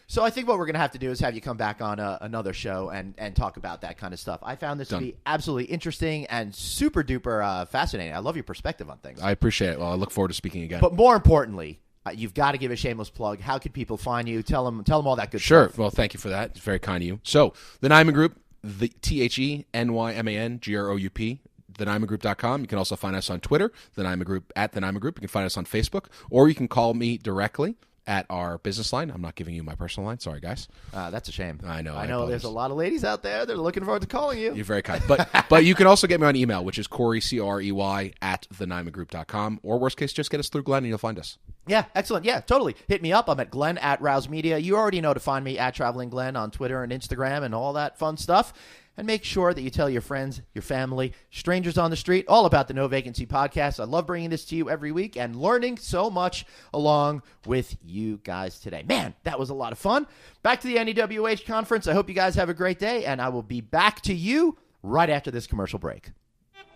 So I think what we're going to have to do is have you come back on another show and talk about that kind of stuff. I found this to be absolutely interesting and super duper fascinating. I love your perspective on things. I appreciate it. Well, I look forward to speaking again. But more importantly, you've got to give a shameless plug. How could people find you? Tell them all that good stuff. Sure. Well, thank you for that. It's very kind of you. So the Nyman Group, the TheNYmanGroup, thenymangroup.com. You can also find us on Twitter, the Nyman Group, at the Nyman Group. You can find us on Facebook, or you can call me directly at our business line. I'm not giving you my personal line. Sorry, guys. That's a shame. I know. I know there's a lot of ladies out there that are looking forward to calling you. You're very kind. But you can also get me on email, which is Corey, Corey, at thenymangroup.com. Or worst case, just get us through Glenn and you'll find us. Yeah, excellent. Yeah, totally. Hit me up. I'm at Glenn at Rouse Media. You already know to find me at Traveling Glenn on Twitter and Instagram and all that fun stuff. And make sure that you tell your friends, your family, strangers on the street, all about the No Vacancy podcast. I love bringing this to you every week and learning so much along with you guys today. Man, that was a lot of fun. Back to the NEWH conference. I hope you guys have a great day, and I will be back to you right after this commercial break.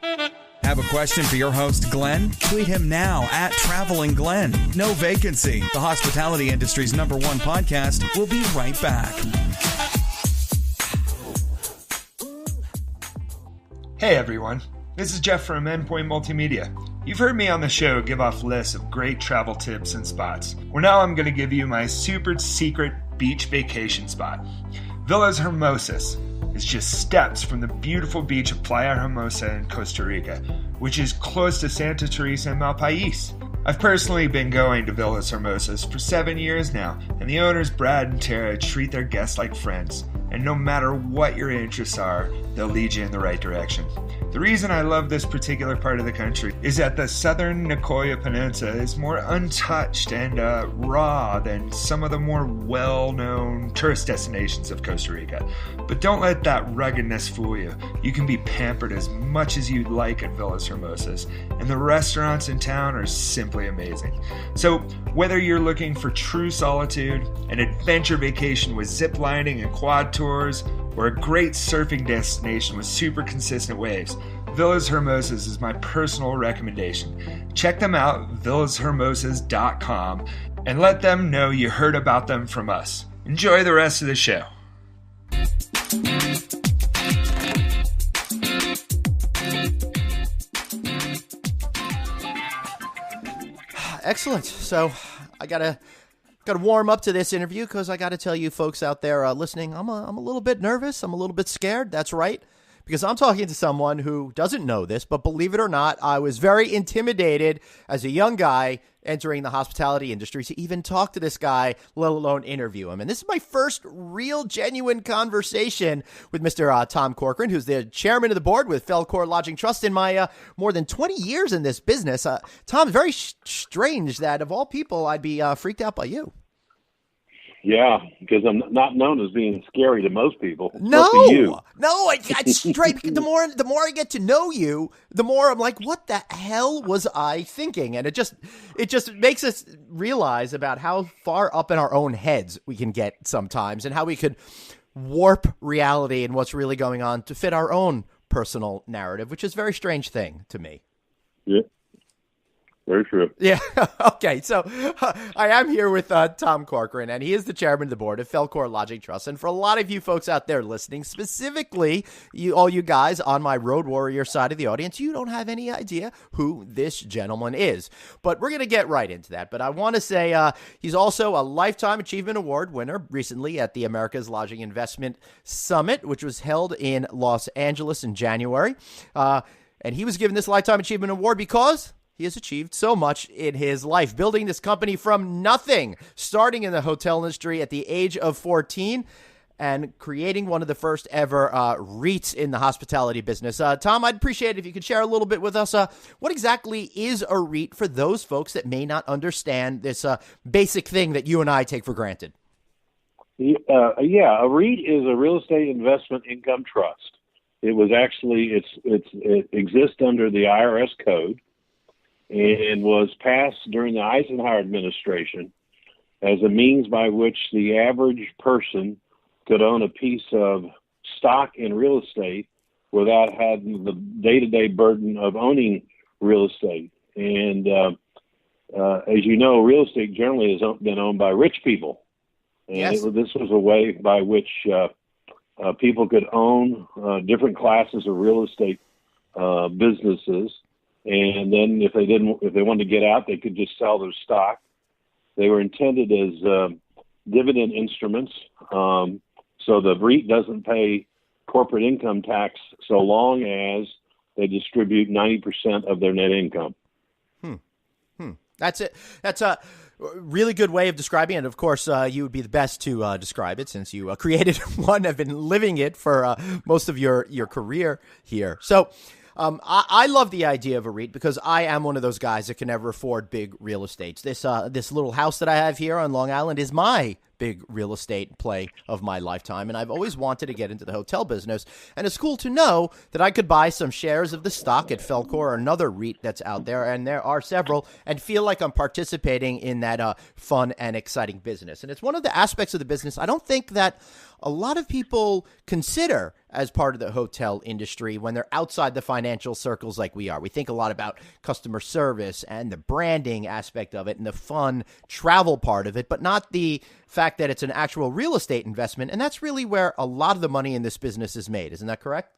Have a question for your host, Glenn? Tweet him now at Traveling Glenn. No Vacancy, the hospitality industry's #1 podcast. We'll be right back. Hey everyone, this is Jeff from Endpoint Multimedia. You've heard me on the show give off lists of great travel tips and spots. Well, now I'm going to give you my super secret beach vacation spot. Villas Hermosas is just steps from the beautiful beach of Playa Hermosa in Costa Rica, which is close to Santa Teresa and Malpais. I've personally been going to Villas Hermosas for 7 years now, and the owners Brad and Tara treat their guests like friends. And no matter what your interests are, they'll lead you in the right direction. The reason I love this particular part of the country is that the southern Nicoya Peninsula is more untouched and raw than some of the more well-known tourist destinations of Costa Rica. But don't let that ruggedness fool you. You can be pampered as much as you'd like at Villas Hermosas, and the restaurants in town are simply amazing. So whether you're looking for true solitude, an adventure vacation with zip lining and quad tours, or a great surfing destination with super consistent waves, Villas Hermosas is my personal recommendation. Check them out, villashermosas.com, and let them know you heard about them from us. Enjoy the rest of the show. Excellent. So I gotta warm up to this interview because I gotta tell you folks out there listening, I'm a little bit nervous. I'm a little bit scared. That's right. Because I'm talking to someone who doesn't know this, but believe it or not, I was very intimidated as a young guy entering the hospitality industry to even talk to this guy, let alone interview him. And this is my first real, genuine conversation with Mr. Tom Corcoran, who's the chairman of the board with Felcor Lodging Trust in my more than 20 years in this business. Tom, very strange that of all people, I'd be freaked out by you. Yeah, because I'm not known as being scary to most people. No, to you. I straight. The more I get to know you, the more I'm like, what the hell was I thinking? And it just makes us realize about how far up in our own heads we can get sometimes, and how we could warp reality and what's really going on to fit our own personal narrative, which is a very strange thing to me. Yeah. Very true. Yeah. Okay. So I am here with Tom Corcoran, and he is the chairman of the board of Felcor Lodging Trust. And for a lot of you folks out there listening, specifically all you guys on my Road Warrior side of the audience, you don't have any idea who this gentleman is. But we're going to get right into that. But I want to say he's also a Lifetime Achievement Award winner recently at the America's Lodging Investment Summit, which was held in Los Angeles in January. And he was given this Lifetime Achievement Award because he has achieved so much in his life, building this company from nothing, starting in the hotel industry at the age of 14 and creating one of the first ever REITs in the hospitality business. Tom, I'd appreciate it if you could share a little bit with us. What exactly is a REIT for those folks that may not understand this basic thing that you and I take for granted? Yeah, a REIT is a real estate investment income trust. It was actually, it exists under the IRS code, and was passed during the Eisenhower administration as a means by which the average person could own a piece of stock in real estate without having the day-to-day burden of owning real estate. And as you know, real estate generally has been owned by rich people. And yes. This was a way by which people could own different classes of real estate businesses. And then if they wanted to get out, they could just sell their stock. They were intended as dividend instruments. So the REIT doesn't pay corporate income tax so long as they distribute 90% of their net income. That's it. That's a really good way of describing it. Of course, you would be the best to describe it since you created one, have been living it for most of your career here. So I love the idea of a REIT because I am one of those guys that can never afford big real estate. This little house that I have here on Long Island is my big real estate play of my lifetime, and I've always wanted to get into the hotel business. And it's cool to know that I could buy some shares of the stock at Felcor or another REIT that's out there, and there are several, and feel like I'm participating in that fun and exciting business. And it's one of the aspects of the business I don't think that a lot of people consider as part of the hotel industry when they're outside the financial circles like we are. We think a lot about customer service and the branding aspect of it and the fun travel part of it, but not the fact that it's an actual real estate investment. And that's really where a lot of the money in this business is made. Isn't that correct?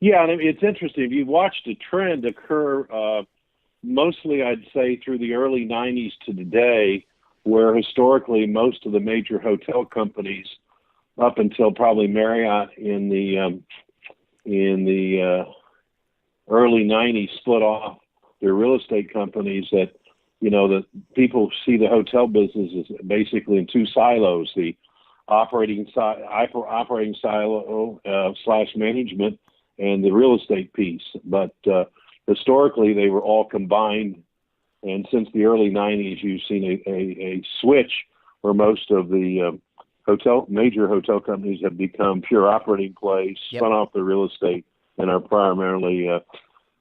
Yeah, and it's interesting. You've watched a trend occur mostly, I'd say, through the early 90s to today, where historically most of the major hotel companies, up until probably Marriott in the early 90s, split off their real estate companies. That, you know, that people see the hotel business as basically in two silos: the operating silo slash management, and the real estate piece. But historically, they were all combined. And since the early 90s, you've seen a switch where most of the major hotel companies have become pure operating plays, spun off their real estate, and are primarily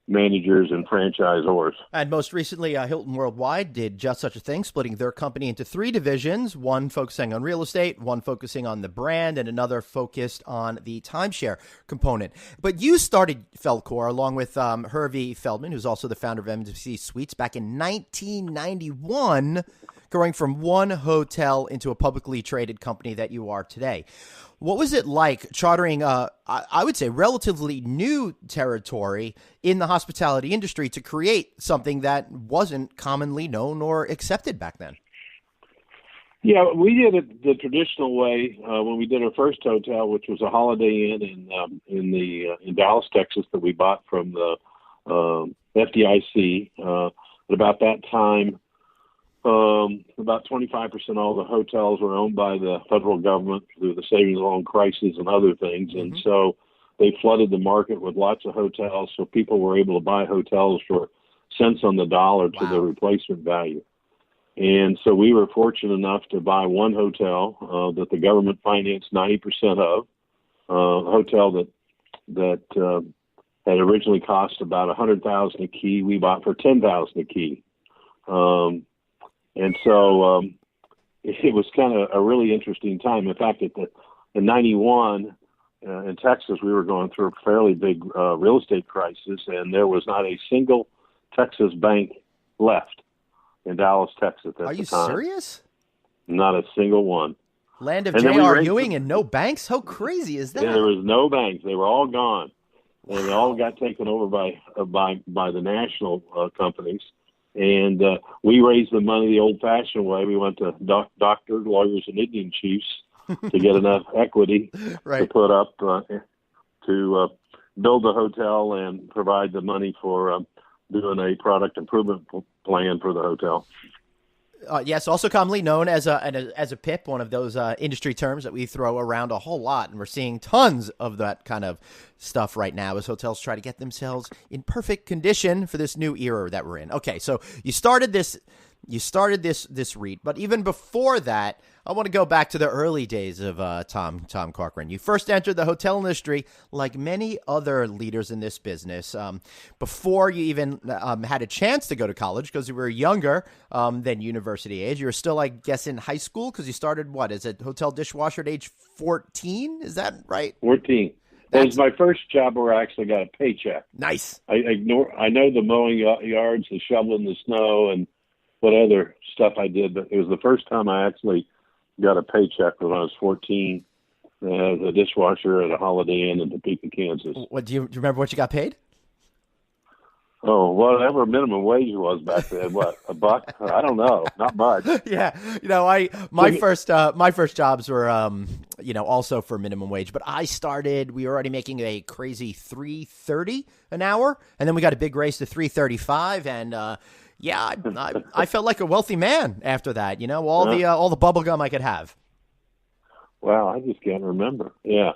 managers and franchisors. And most recently, Hilton Worldwide did just such a thing, splitting their company into three divisions, one focusing on real estate, one focusing on the brand, and another focused on the timeshare component. But you started Felcor along with Hervey Feldman, who's also the founder of Embassy Suites, back in 1991, growing from one hotel into a publicly traded company that you are today. What was it like chartering, I would say, relatively new territory in the hospitality industry to create something that wasn't commonly known or accepted back then? Yeah, we did it the traditional way when we did our first hotel, which was a Holiday Inn in Dallas, Texas, that we bought from the FDIC. At about that time, about 25% of all the hotels were owned by the federal government through the savings loan crisis and other things. Mm-hmm. And so they flooded the market with lots of hotels, so people were able to buy hotels for cents on the dollar to the replacement value. And so we were fortunate enough to buy one hotel that the government financed 90% of, a hotel that had originally cost about $100,000 a key. We bought for $10,000 a key. And so it was kind of a really interesting time. In fact, in 91 in Texas, we were going through a fairly big real estate crisis, and there was not a single Texas bank left in Dallas, Texas at Are the you time. serious? Not a single one. Land of And then we J.R. raised Ewing and no banks? How crazy is that? Yeah, there was no banks. They were all gone. And they all got taken over by the national companies. And we raised the money the old-fashioned way. We went to doctors, lawyers, and Indian chiefs to get enough equity to put up to build the hotel and provide the money for doing a product improvement plan for the hotel. Yes, also commonly known as a PIP, one of those industry terms that we throw around a whole lot, and we're seeing tons of that kind of stuff right now as hotels try to get themselves in perfect condition for this new era that we're in. Okay, so you started this REIT, but even before that, I want to go back to the early days of Tom Corcoran. You first entered the hotel industry like many other leaders in this business before you even had a chance to go to college because you were younger than university age. You were still, I guess, in high school because you started, as a hotel dishwasher at age 14? Is that right? 14. It was my first job where I actually got a paycheck. Nice. I know the mowing yards, the shoveling the snow, and what other stuff I did, but it was the first time I actually got a paycheck when I was 14 as a dishwasher at a Holiday Inn in Topeka, Kansas. What do you remember what you got paid? Oh, whatever minimum wage was back then. What, $1? I don't know. Not much. Yeah, my first jobs were also for minimum wage, but we were already making a crazy $3.30 an hour, and then we got a big raise to $3.35, and I felt like a wealthy man after that. All the bubble gum I could have. Wow, I just can't remember. Yeah.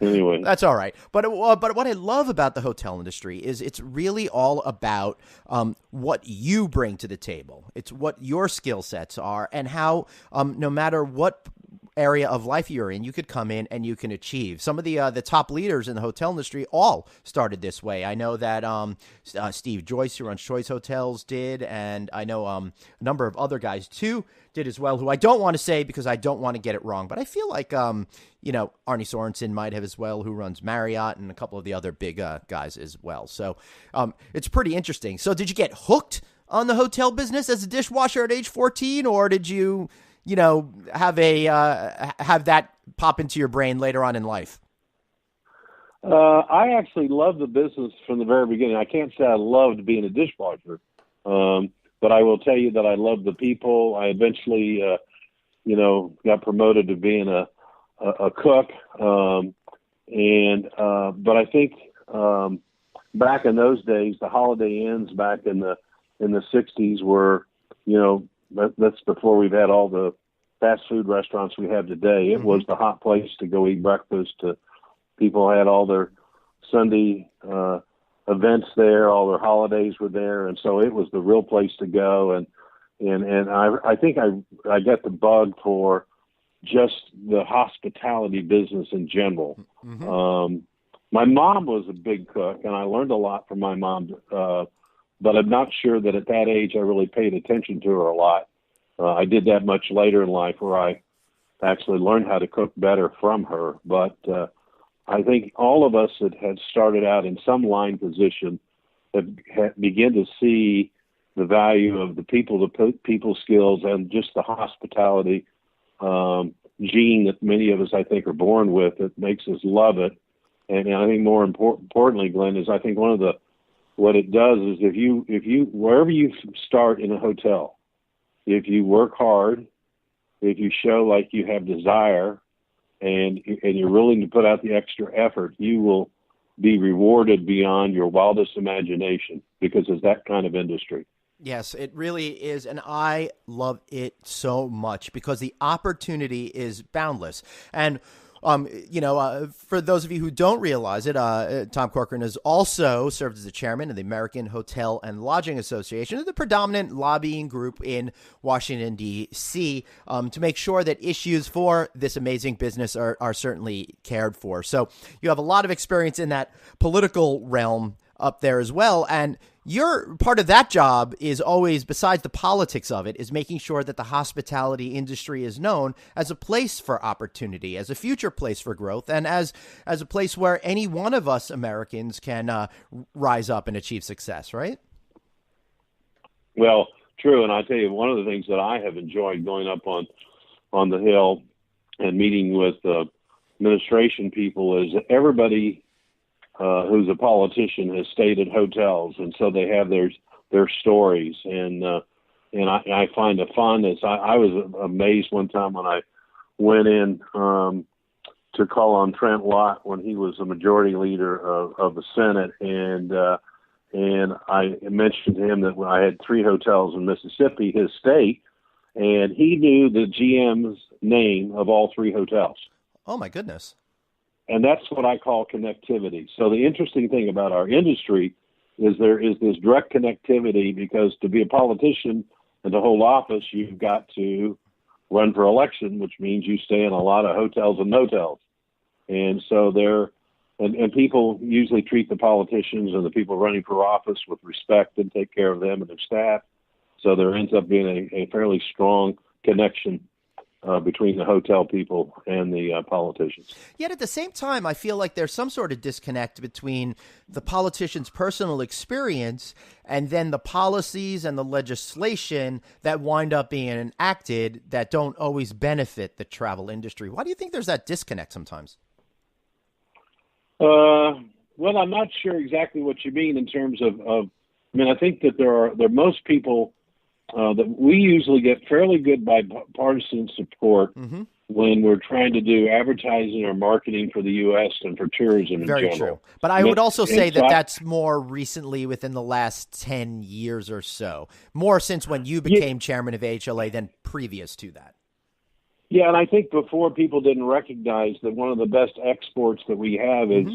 Anyway, that's all right. But what I love about the hotel industry is it's really all about what you bring to the table. It's what your skill sets are and how no matter what area of life you're in, you could come in and you can achieve. Some of the top leaders in the hotel industry all started this way. I know that Steve Joyce, who runs Choice Hotels, did, and I know a number of other guys too did as well, who I don't want to say because I don't want to get it wrong. But I feel like Arnie Sorensen might have as well, who runs Marriott, and a couple of the other big guys as well. So it's pretty interesting. So did you get hooked on the hotel business as a dishwasher at age 14, or did you have that pop into your brain later on in life? I actually loved the business from the very beginning. I can't say I loved being a dishwasher, but I will tell you that I loved the people. I eventually, got promoted to being a cook, but I think back in those days, the Holiday Inns back in the 60s were, that's before we've had all the fast food restaurants we have today. It was the hot place to go eat breakfast. People had all their Sunday events there, all their holidays were there, and so it was the real place to go. And I think I got the bug for just the hospitality business in general. My mom was a big cook, and I learned a lot from my mom. But I'm not sure that at that age I really paid attention to her a lot. I did that much later in life where I actually learned how to cook better from her. But I think all of us that had started out in some line position have begin to see the value of the people skills and just the hospitality gene that many of us, I think, are born with that makes us love it. And I think more importantly, Glenn, is I think what it does is if you wherever you start in a hotel, if you work hard, if you show like you have desire and you're willing to put out the extra effort, you will be rewarded beyond your wildest imagination because it's that kind of industry. Yes, it really is, and I love it so much because the opportunity is boundless. And for those of you who don't realize it, Tom Corcoran has also served as the chairman of the American Hotel and Lodging Association, the predominant lobbying group in Washington, D.C., to make sure that issues for this amazing business are certainly cared for. So you have a lot of experience in that political realm up there as well. And your part of that job is always, besides the politics of it, is making sure that the hospitality industry is known as a place for opportunity, as a future place for growth, and as a place where any one of us Americans can rise up and achieve success, right? Well, true. And I tell you, one of the things that I have enjoyed going up on the Hill and meeting with administration people is everybody who's a politician has stayed at hotels, and so they have their stories. And I find it fun. I was amazed one time when I went in to call on Trent Lott when he was a majority leader of the Senate, and I mentioned to him that when I had 3 hotels in Mississippi, his state, and he knew the GM's name of all 3 hotels. Oh, my goodness. And that's what I call connectivity. So the interesting thing about our industry is there is this direct connectivity, because to be a politician and to hold office, you've got to run for election, which means you stay in a lot of hotels and motels. And so and people usually treat the politicians and the people running for office with respect and take care of them and their staff. So there ends up being a fairly strong connection between the hotel people and the politicians. Yet at the same time, I feel like there's some sort of disconnect between the politician's personal experience and then the policies and the legislation that wind up being enacted that don't always benefit the travel industry. Why do you think there's that disconnect sometimes? Well, I'm not sure exactly what you mean in terms of I mean, I think that there are most people that we usually get fairly good bipartisan support when we're trying to do advertising or marketing for the U.S. and for tourism in general. Very true. But I would also say that that's more recently within the last 10 years or so, more since when you became chairman of AHLA than previous to that. Yeah, and I think before people didn't recognize that one of the best exports that we have is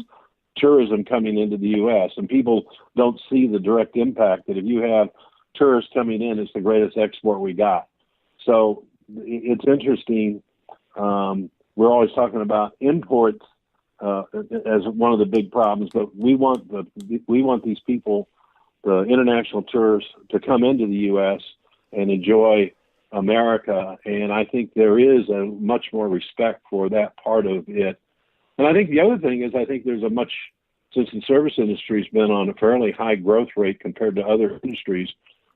tourism coming into the U.S., and people don't see the direct impact that if you have tourists coming in, it's the greatest export we got. So it's interesting. We're always talking about imports as one of the big problems, but we want these people, the international tourists, to come into the U.S. and enjoy America. And I think there is a much more respect for that part of it. And I think the other thing is, I think there's since the service industry has been on a fairly high growth rate compared to other industries,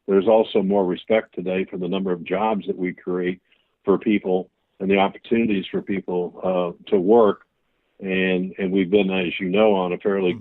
there's also more respect today for the number of jobs that we create for people and the opportunities for people to work. And we've been, as you know, on a fairly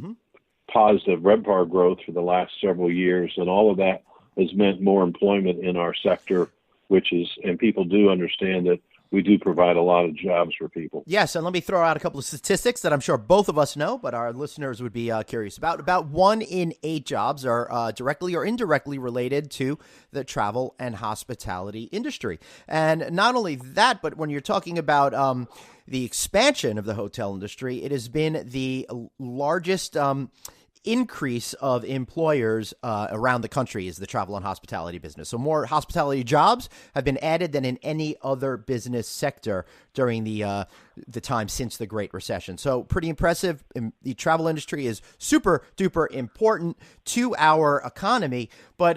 positive RevPAR growth for the last several years. And all of that has meant more employment in our sector, and people do understand that we do provide a lot of jobs for people. Yes, and let me throw out a couple of statistics that I'm sure both of us know, but our listeners would be curious about. About 1 in 8 jobs are directly or indirectly related to the travel and hospitality industry. And not only that, but when you're talking about the expansion of the hotel industry, it has been the largest increase of employers around the country is the travel and hospitality business. So more hospitality jobs have been added than in any other business sector during the time since the Great Recession. So pretty impressive. The travel industry is super duper important to our economy. But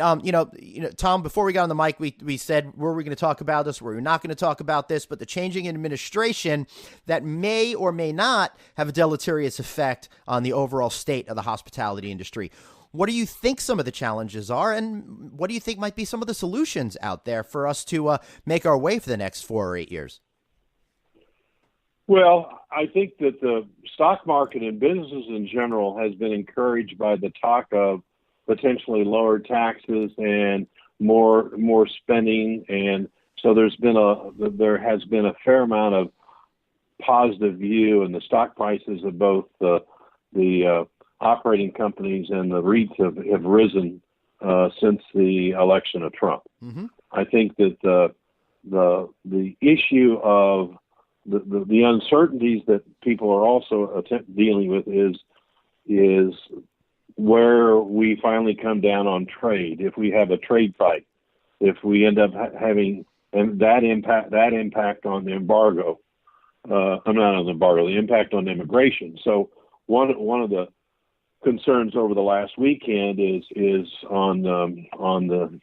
Tom, before we got on the mic, we said, were we going to talk about this? Were we not going to talk about this? But the changing administration that may or may not have a deleterious effect on the overall state of the hospitality industry. What do you think some of the challenges are, and what do you think might be some of the solutions out there for us to make our way for the next 4 or 8 years? Well, I think that the stock market and businesses in general has been encouraged by the talk of potentially lower taxes and more spending, and so there has been a fair amount of positive view, and the stock prices of both the operating companies and the REITs have risen since the election of Trump. I think that the issue of the uncertainties that people are also dealing with is where we finally come down on trade. If we have a trade fight, if we end up having that impact on the embargo, the impact on immigration. So one of the concerns over the last weekend is on the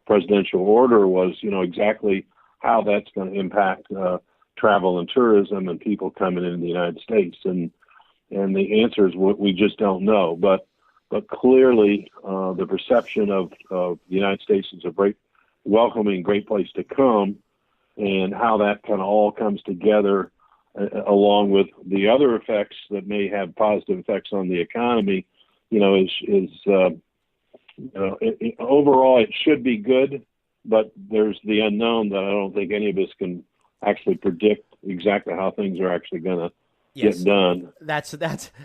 presidential order was exactly how that's going to impact travel and tourism and people coming into the United States, and the answer is we just don't know. But but clearly the perception of the United States as a great, welcoming, great place to come, and how that kind of all comes together, along with the other effects that may have positive effects on the economy, overall it should be good, but there's the unknown that I don't think any of us can actually predict exactly how things are actually going to get done. That's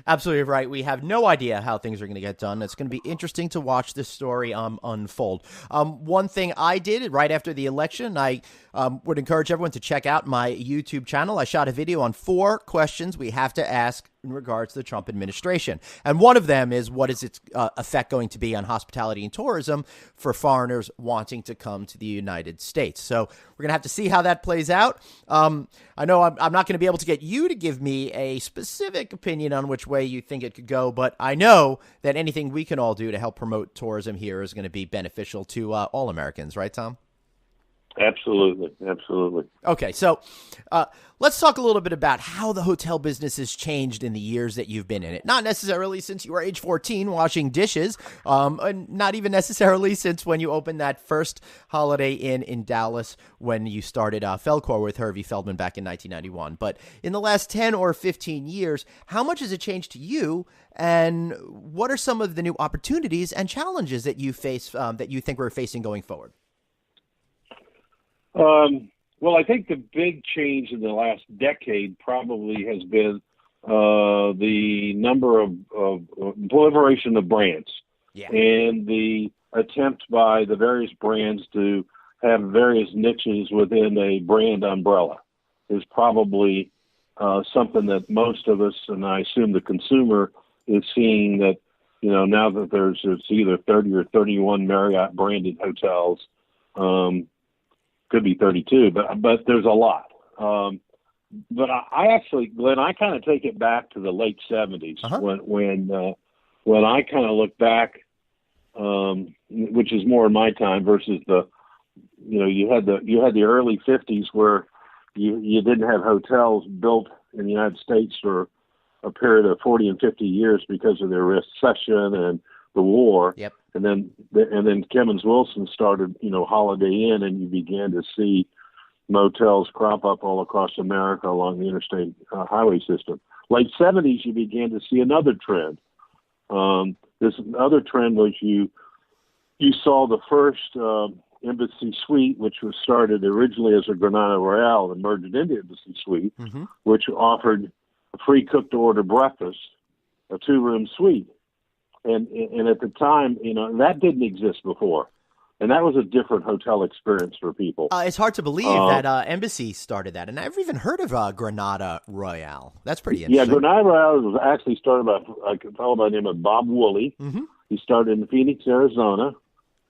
absolutely right. We have no idea how things are going to get done. It's going to be interesting to watch this story unfold. One thing I did right after the election, I would encourage everyone to check out my YouTube channel. I shot a video on 4 questions we have to ask in regards to the Trump administration. And one of them is, what is its effect going to be on hospitality and tourism for foreigners wanting to come to the United States? So we're going to have to see how that plays out. I know I'm not going to be able to get you to give me a specific opinion on which way you think it could go, but I know that anything we can all do to help promote tourism here is going to be beneficial to all Americans. Right, Tom? Absolutely. Okay, so let's talk a little bit about how the hotel business has changed in the years that you've been in it. Not necessarily since you were age 14 washing dishes, and not even necessarily since when you opened that first Holiday Inn in Dallas when you started Felcor with Hervey Feldman back in 1991. But in the last 10 or 15 years, how much has it changed to you, and what are some of the new opportunities and challenges that you face, that you think we're facing going forward? Well, I think the big change in the last decade probably has been the number of proliferation of brands, and the attempt by the various brands to have various niches within a brand umbrella is probably something that most of us, and I assume the consumer, is seeing that, now that it's either 30 or 31 Marriott branded hotels, could be 32, but there's a lot. But I actually, Glenn, I kind of take it back to the late 70s when I kind of look back, which is more in my time versus you had the early 50s where you didn't have hotels built in the United States for a period of 40 and 50 years because of the recession and the war. Yep. And then Kemmons Wilson started, Holiday Inn, and you began to see motels crop up all across America along the interstate highway system. Late 70s, you began to see another trend. This other trend was you saw the first Embassy Suite, which was started originally as a Granada Royale and merged into Embassy Suite, which offered a free cooked-to-order breakfast, a 2-room suite. And at the time, that didn't exist before. And that was a different hotel experience for people. It's hard to believe that Embassy started that. And I've even heard of Granada Royale. That's pretty interesting. Yeah, Granada Royale was actually started by a fellow by the name of Bob Woolley. He started in Phoenix, Arizona.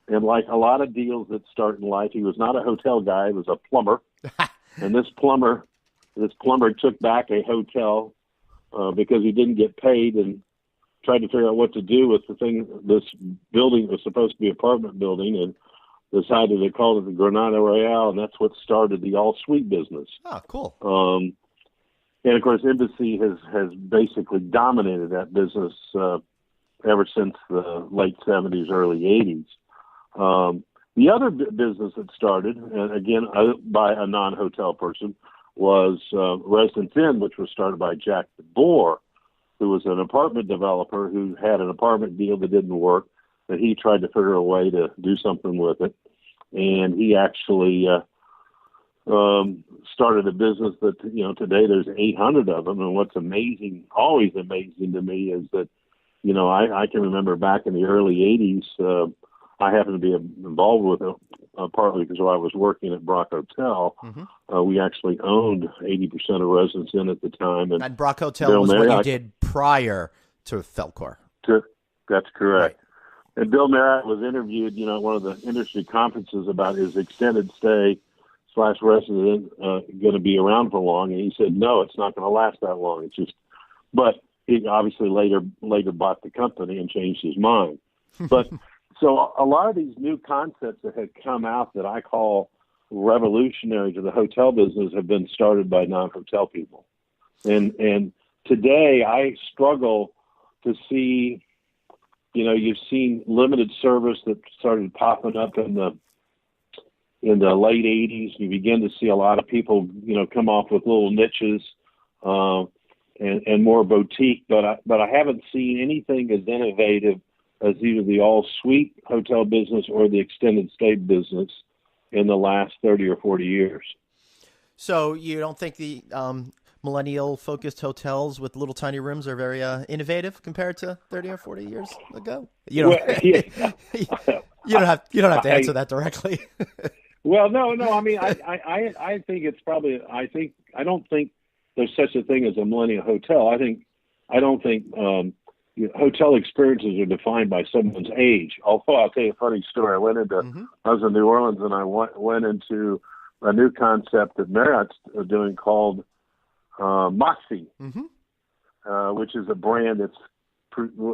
And like a lot of deals that start in life, he was not a hotel guy. He was a plumber. And this plumber took back a hotel because he didn't get paid, and tried to figure out what to do with this building was supposed to be an apartment building, and decided to call it the Granada Royale, and that's what started the all-suite business. Oh, cool. And, of course, Embassy has basically dominated that business ever since the late 70s, early 80s. The other business that started, and again, by a non-hotel person, was Residence Inn, which was started by Jack DeBoer, who was an apartment developer who had an apartment deal that didn't work, that he tried to figure a way to do something with it. And he actually started a business that, today there's 800 of them. And what's always amazing to me is that, I can remember back in the early 80s, I happened to be involved with it, partly because I was working at Brock Hotel. We actually owned 80% of Residence Inn at the time. And Brock Hotel was what you did prior to Felcor. That's correct. Right. And Bill Marriott was interviewed, at one of the industry conferences about his extended stay / Residence Inn going to be around for long. And he said, no, it's not going to last that long. But he obviously later bought the company and changed his mind. But so a lot of these new concepts that had come out that I call revolutionary to the hotel business have been started by non-hotel people. And today I struggle to see you've seen limited service that started popping up in the late 80s. You begin to see a lot of people, come off with little niches and more boutique. But I haven't seen anything as innovative as either the all-suite hotel business or the extended stay business in the last 30 or 40 years. So you don't think the millennial-focused hotels with little tiny rooms are very innovative compared to 30 or 40 years ago? You don't. You don't have to answer that directly. Well, no. I mean, I think it's probably. I don't think there's such a thing as a millennial hotel. I don't think hotel experiences are defined by someone's age. Although I'll tell you a funny story. I was in New Orleans and I went into a new concept that Marriott's doing called Moxie, which is a brand that's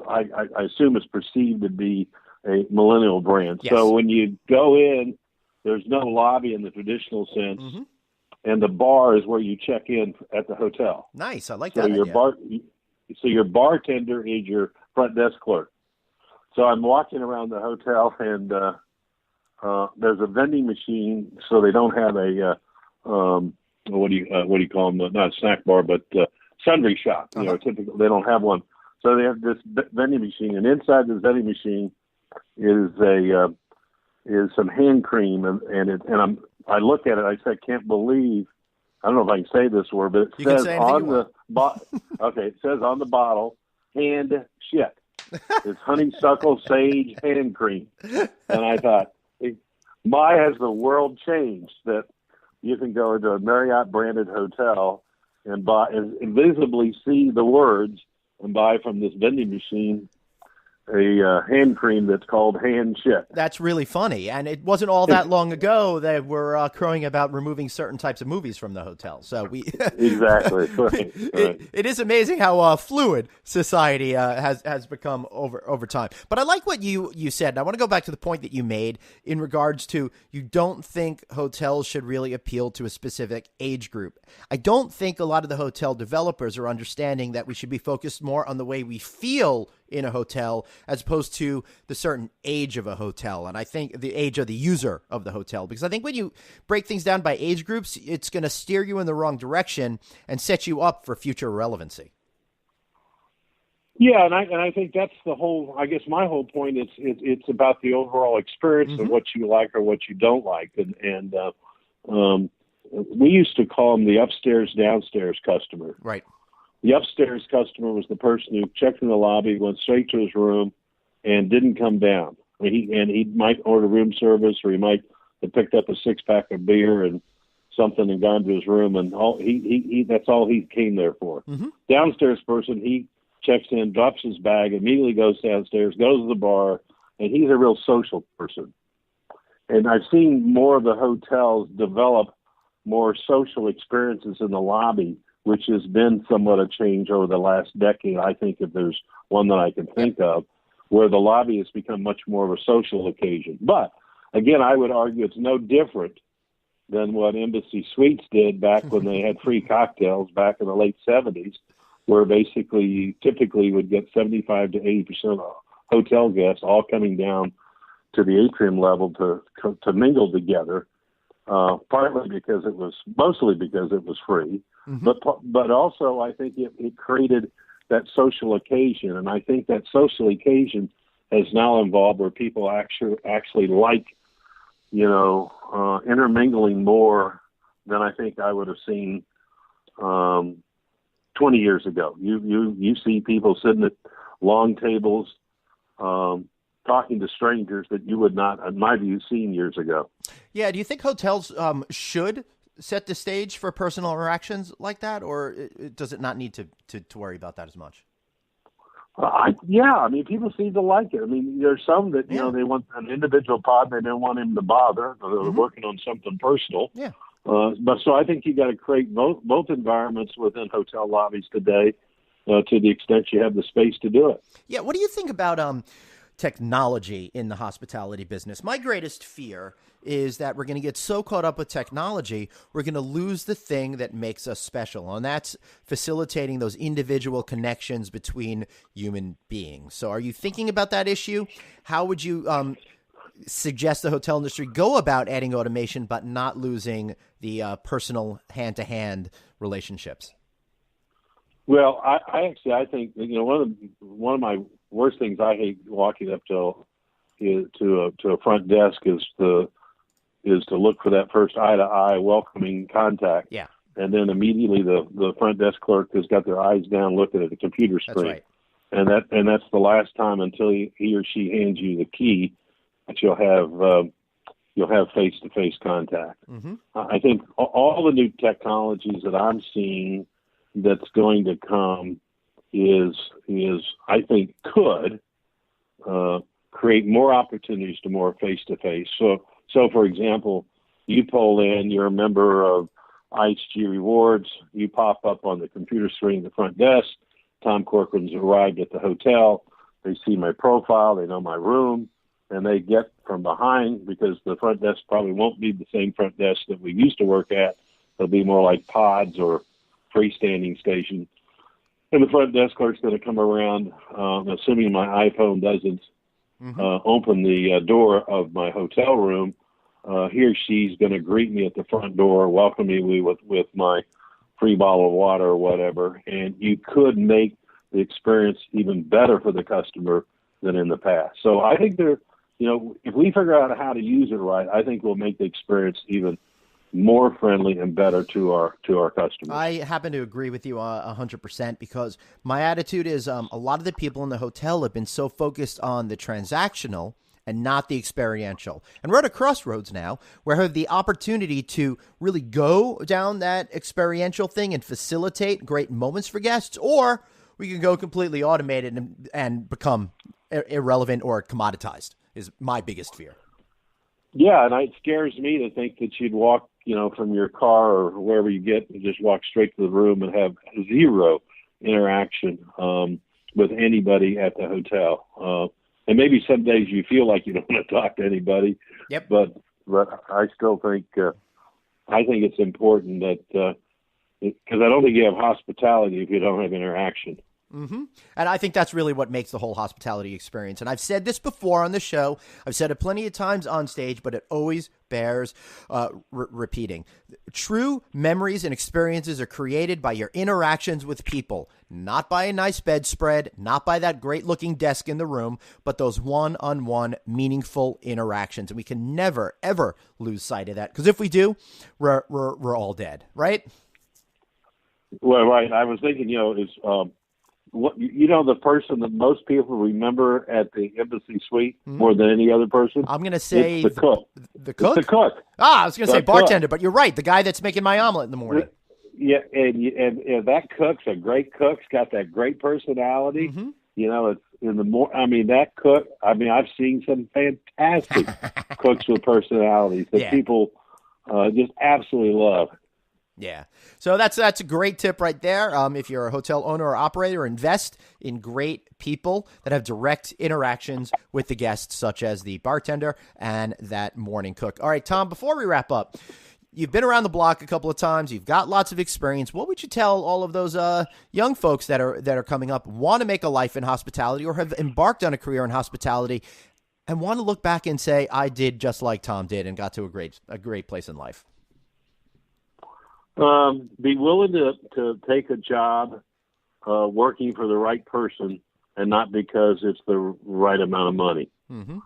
I assume is perceived to be a millennial brand. Yes. So when you go in, there's no lobby in the traditional sense, and the bar is where you check in at the hotel. Nice, I like So that your idea. your bartender is your front desk clerk. So I'm walking around the hotel, and there's a vending machine. So they don't have a what do you call them? Not a snack bar, but sundry shop. Typically they don't have one. So they have this vending machine, and inside this vending machine is some hand cream, I look at it. I said, I can't believe. I don't know if I can say this word, but it says on the it says on the bottle, hand shit. It's honeysuckle sage hand cream, and I thought, my has the world changed that you can go into a Marriott branded hotel and buy and visibly see the words and buy from this vending machine a hand cream that's called hand shit. That's really funny. And it wasn't all that long ago that we're crowing about removing certain types of movies from the hotel. So we exactly. Right. It is amazing how fluid society has become over time. But I like what you said. And I want to go back to the point that you made in regards to you don't think hotels should really appeal to a specific age group. I don't think a lot of the hotel developers are understanding that we should be focused more on the way we feel in a hotel as opposed to the certain age of a hotel. And I think the age of the user of the hotel, because I think when you break things down by age groups, it's going to steer you in the wrong direction and set you up for future relevancy. Yeah. And I think that's the whole, I guess my whole point is it's about the overall experience of what you like or what you don't like. And we used to call them the upstairs, downstairs customer. Right. The upstairs customer was the person who checked in the lobby, went straight to his room, and didn't come down. He might order room service, or he might have picked up a 6-pack of beer and something and gone to his room, and that's all he came there for. Downstairs person, he checks in, drops his bag, immediately goes downstairs, goes to the bar, and he's a real social person. And I've seen more of the hotels develop more social experiences in the lobby, which has been somewhat a change over the last decade. I think if there's one that I can think of, where the lobby has become much more of a social occasion. But again, I would argue it's no different than what Embassy Suites did back when they had free cocktails back in the late 70s, where basically you typically would get 75 to 80% of hotel guests all coming down to the atrium level to mingle together, mostly because it was free. But also I think it created that social occasion, and I think that social occasion has now evolved where people actually like, intermingling more than I think I would have seen 20 years ago. You see people sitting at long tables talking to strangers that you would not, in my view, seen years ago. Yeah, do you think hotels should set the stage for personal interactions like that, or does it not need to worry about that as much? People seem to like it. I mean, there's some that, they want an individual pod, they don't want him to bother. They're working on something personal. Yeah. But so I think you got to create both environments within hotel lobbies today to the extent you have the space to do it. Yeah. What do you think about technology in the hospitality business. My greatest fear is that we're going to get so caught up with technology, we're going to lose the thing that makes us special, and that's facilitating those individual connections between human beings. So are you thinking about that issue? How would you suggest the hotel industry go about adding automation but not losing the personal hand-to-hand relationships? Well, I think one of my worst things I hate walking up to a front desk is to look for that first eye-to-eye welcoming contact. Yeah. And then immediately the front desk clerk has got their eyes down looking at the computer screen. That's right. And that's the last time until he or she hands you the key that you'll have face-to-face contact. Mm-hmm. I think all the new technologies that I'm seeing that's going to come is I think could create more opportunities to more face-to-face. So for example, you pull in, you're a member of IHG Rewards, you pop up on the computer screen at the front desk, Tom Corcoran's arrived at the hotel, they see my profile, they know my room, and they get from behind, because the front desk probably won't be the same front desk that we used to work at. They'll be more like pods or freestanding stations. And the front desk clerk's going to come around, assuming my iPhone doesn't open the door of my hotel room. He or she's going to greet me at the front door, welcome me with my free bottle of water or whatever. And you could make the experience even better for the customer than in the past. So I think if we figure out how to use it right, I think we'll make the experience even more friendly and better to our customers. I happen to agree with you 100%, because my attitude is a lot of the people in the hotel have been so focused on the transactional and not the experiential. And we're at a crossroads now where we have the opportunity to really go down that experiential thing and facilitate great moments for guests, or we can go completely automated and become irrelevant or commoditized, is my biggest fear. Yeah, and it scares me to think that you'd walk, from your car or wherever you get and just walk straight to the room and have zero interaction with anybody at the hotel. And maybe some days you feel like you don't want to talk to anybody. Yep. But I still think it's important that because I don't think you have hospitality if you don't have interaction. Mm-hmm. And I think that's really what makes the whole hospitality experience. And I've said this before on the show. I've said it plenty of times on stage, but it always bears repeating. True memories and experiences are created by your interactions with people, not by a nice bedspread, not by that great-looking desk in the room, but those one-on-one meaningful interactions. And we can never, ever lose sight of that, because if we do, we're all dead, right? Well, right. I was thinking, the person that most people remember at the embassy suite more than any other person? I'm going to say it's the cook. The cook? It's the cook. I was going to say bartender, but you're right. The guy that's making my omelet in the morning. Yeah, and that cook's a great cook. He's got that great personality. Mm-hmm. It's in the that cook. I've seen some fantastic cooks with personalities that people just absolutely love. Yeah. So that's a great tip right there. If you're a hotel owner or operator, invest in great people that have direct interactions with the guests, such as the bartender and that morning cook. All right, Tom, before we wrap up, you've been around the block a couple of times. You've got lots of experience. What would you tell all of those young folks that are coming up, want to make a life in hospitality or have embarked on a career in hospitality and want to look back and say, I did just like Tom did and got to a great place in life? Be willing to take a job working for the right person and not because it's the right amount of money. Mm-hmm.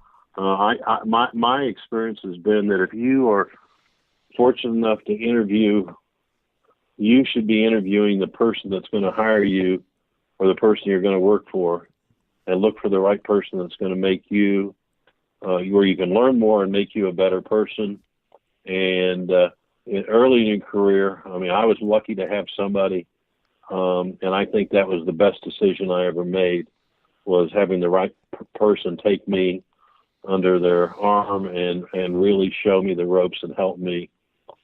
My experience has been that if you are fortunate enough to interview, you should be interviewing the person that's going to hire you or the person you're going to work for, and look for the right person that's going to make you where you can learn more and make you a better person. And early in your career, I was lucky to have somebody, and I think that was the best decision I ever made, was having the right person take me under their arm and really show me the ropes and help me.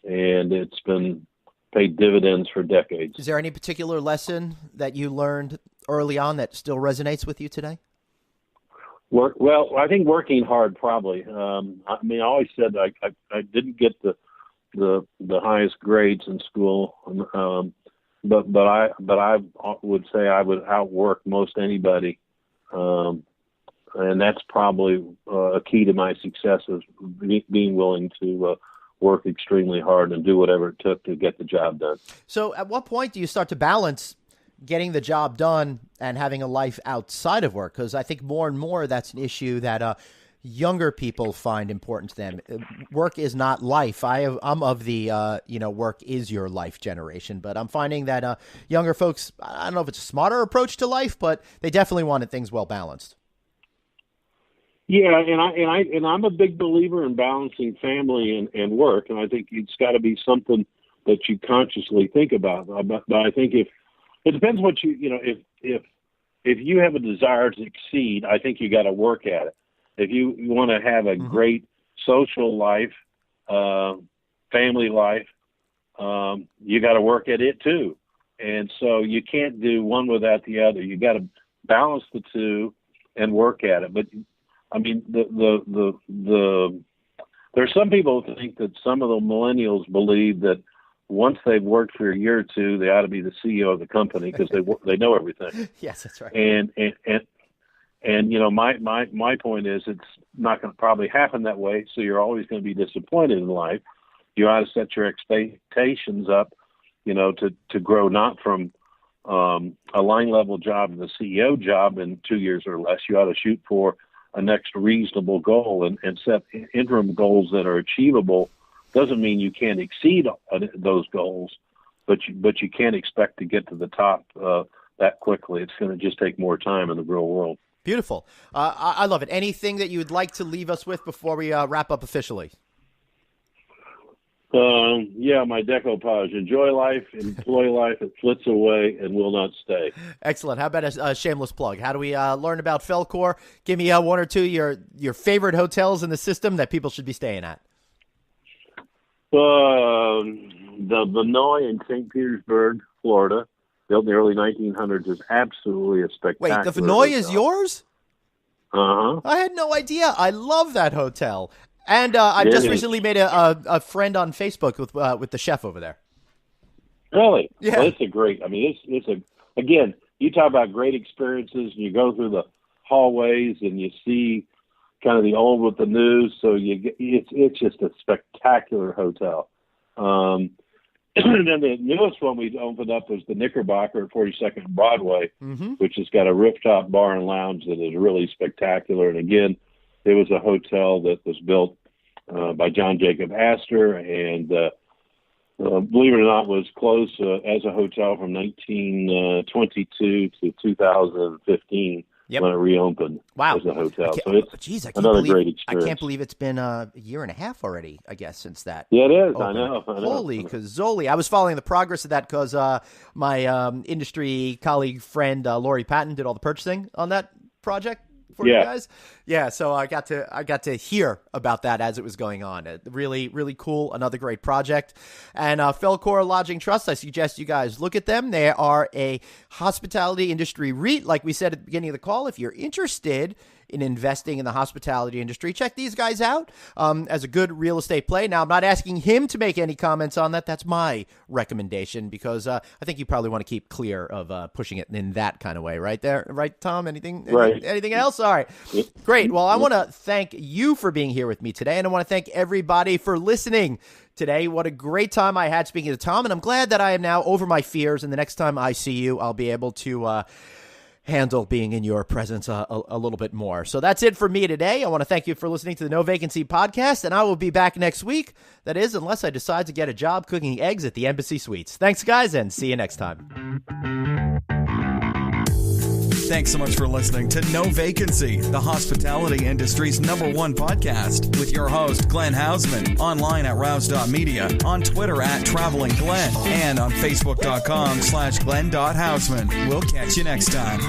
And it's been paid dividends for decades. Is there any particular lesson that you learned early on that still resonates with you today? Well, I think working hard probably. I mean, I always said I didn't get the highest grades in school, but I would say I would outwork most anybody, and that's probably a key to my success, is being willing to work extremely hard and do whatever it took to get the job done. So at what point do you start to balance getting the job done and having a life outside of work? Because I think more and more that's an issue that younger people find important to them. Work is not life. I'm of the, work is your life generation, but I'm finding that younger folks, I don't know if it's a smarter approach to life, but they definitely wanted things well balanced. Yeah, and I'm a big believer in balancing family and work, and I think it's got to be something that you consciously think about. But I think if it depends what if you have a desire to succeed, I think you got to work at it. If you want to have a great social life, family life, you got to work at it too. And so you can't do one without the other. You got to balance the two and work at it. But I mean, there's some people who think that some of the millennials believe that once they've worked for a year or two, they ought to be the CEO of the company because they know everything. Yes, that's right. And my point is, it's not going to probably happen that way. So you're always going to be disappointed in life. You ought to set your expectations up, to grow not from a line level job to the CEO job in 2 years or less. You ought to shoot for a next reasonable goal and set interim goals that are achievable. Doesn't mean you can't exceed those goals, but you can't expect to get to the top that quickly. It's going to just take more time in the real world. Beautiful. I love it. Anything that you would like to leave us with before we wrap up officially? My decoupage. Enjoy life, employ life. It flits away and will not stay. Excellent. How about a shameless plug? How do we learn about Felcor? Give me one or two your favorite hotels in the system that people should be staying at. The Vinoy in St. Petersburg, Florida, built in the early 1900s, is absolutely a spectacular. Wait, the Vinoy is yours? Uh-huh. I had no idea. I love that hotel. And I just recently made a friend on Facebook with the chef over there. Really? Yeah. Well, it's a great. I mean, again, you talk about great experiences, and you go through the hallways and you see kind of the old with the new. So it's just a spectacular hotel. And then the newest one we opened up was the Knickerbocker at 42nd Broadway, which has got a rooftop bar and lounge that is really spectacular. And again, it was a hotel that was built by John Jacob Astor, and believe it or not, was closed as a hotel from 1922 to 2015 when it reopened as a hotel. So it's another great experience. I can't believe it's been a year and a half already, I guess, since that. Yeah, it is. Opened. I know. Holy cazoli. I was following the progress of that because my industry colleague friend, Lori Patton, did all the purchasing on that project. For you guys. Yeah, so I got to hear about that as it was going on. Really, really cool. Another great project. And Felcor Lodging Trust, I suggest you guys look at them. They are a hospitality industry REIT. Like we said at the beginning of the call, if you're interested in investing in the hospitality industry, check these guys out as a good real estate play. Now, I'm not asking him to make any comments on that. That's my recommendation because I think you probably want to keep clear of pushing it in that kind of way, right there. Right, Tom? Anything else? All right. Great. Well, I want to thank you for being here with me today, and I want to thank everybody for listening today. What a great time I had speaking to Tom, and I'm glad that I am now over my fears, and the next time I see you, I'll be able to handle being in your presence a little bit more. So that's it for me today. I want to thank you for listening to the No Vacancy podcast, and I will be back next week. That is, unless I decide to get a job cooking eggs at the Embassy Suites. Thanks, guys, and see you next time. Thanks so much for listening to No Vacancy, the hospitality industry's #1 podcast, with your host, Glenn Haussman, online at Rouse.media, on Twitter at Traveling Glenn, and on Facebook.com/Glenn.Haussman. We'll catch you next time.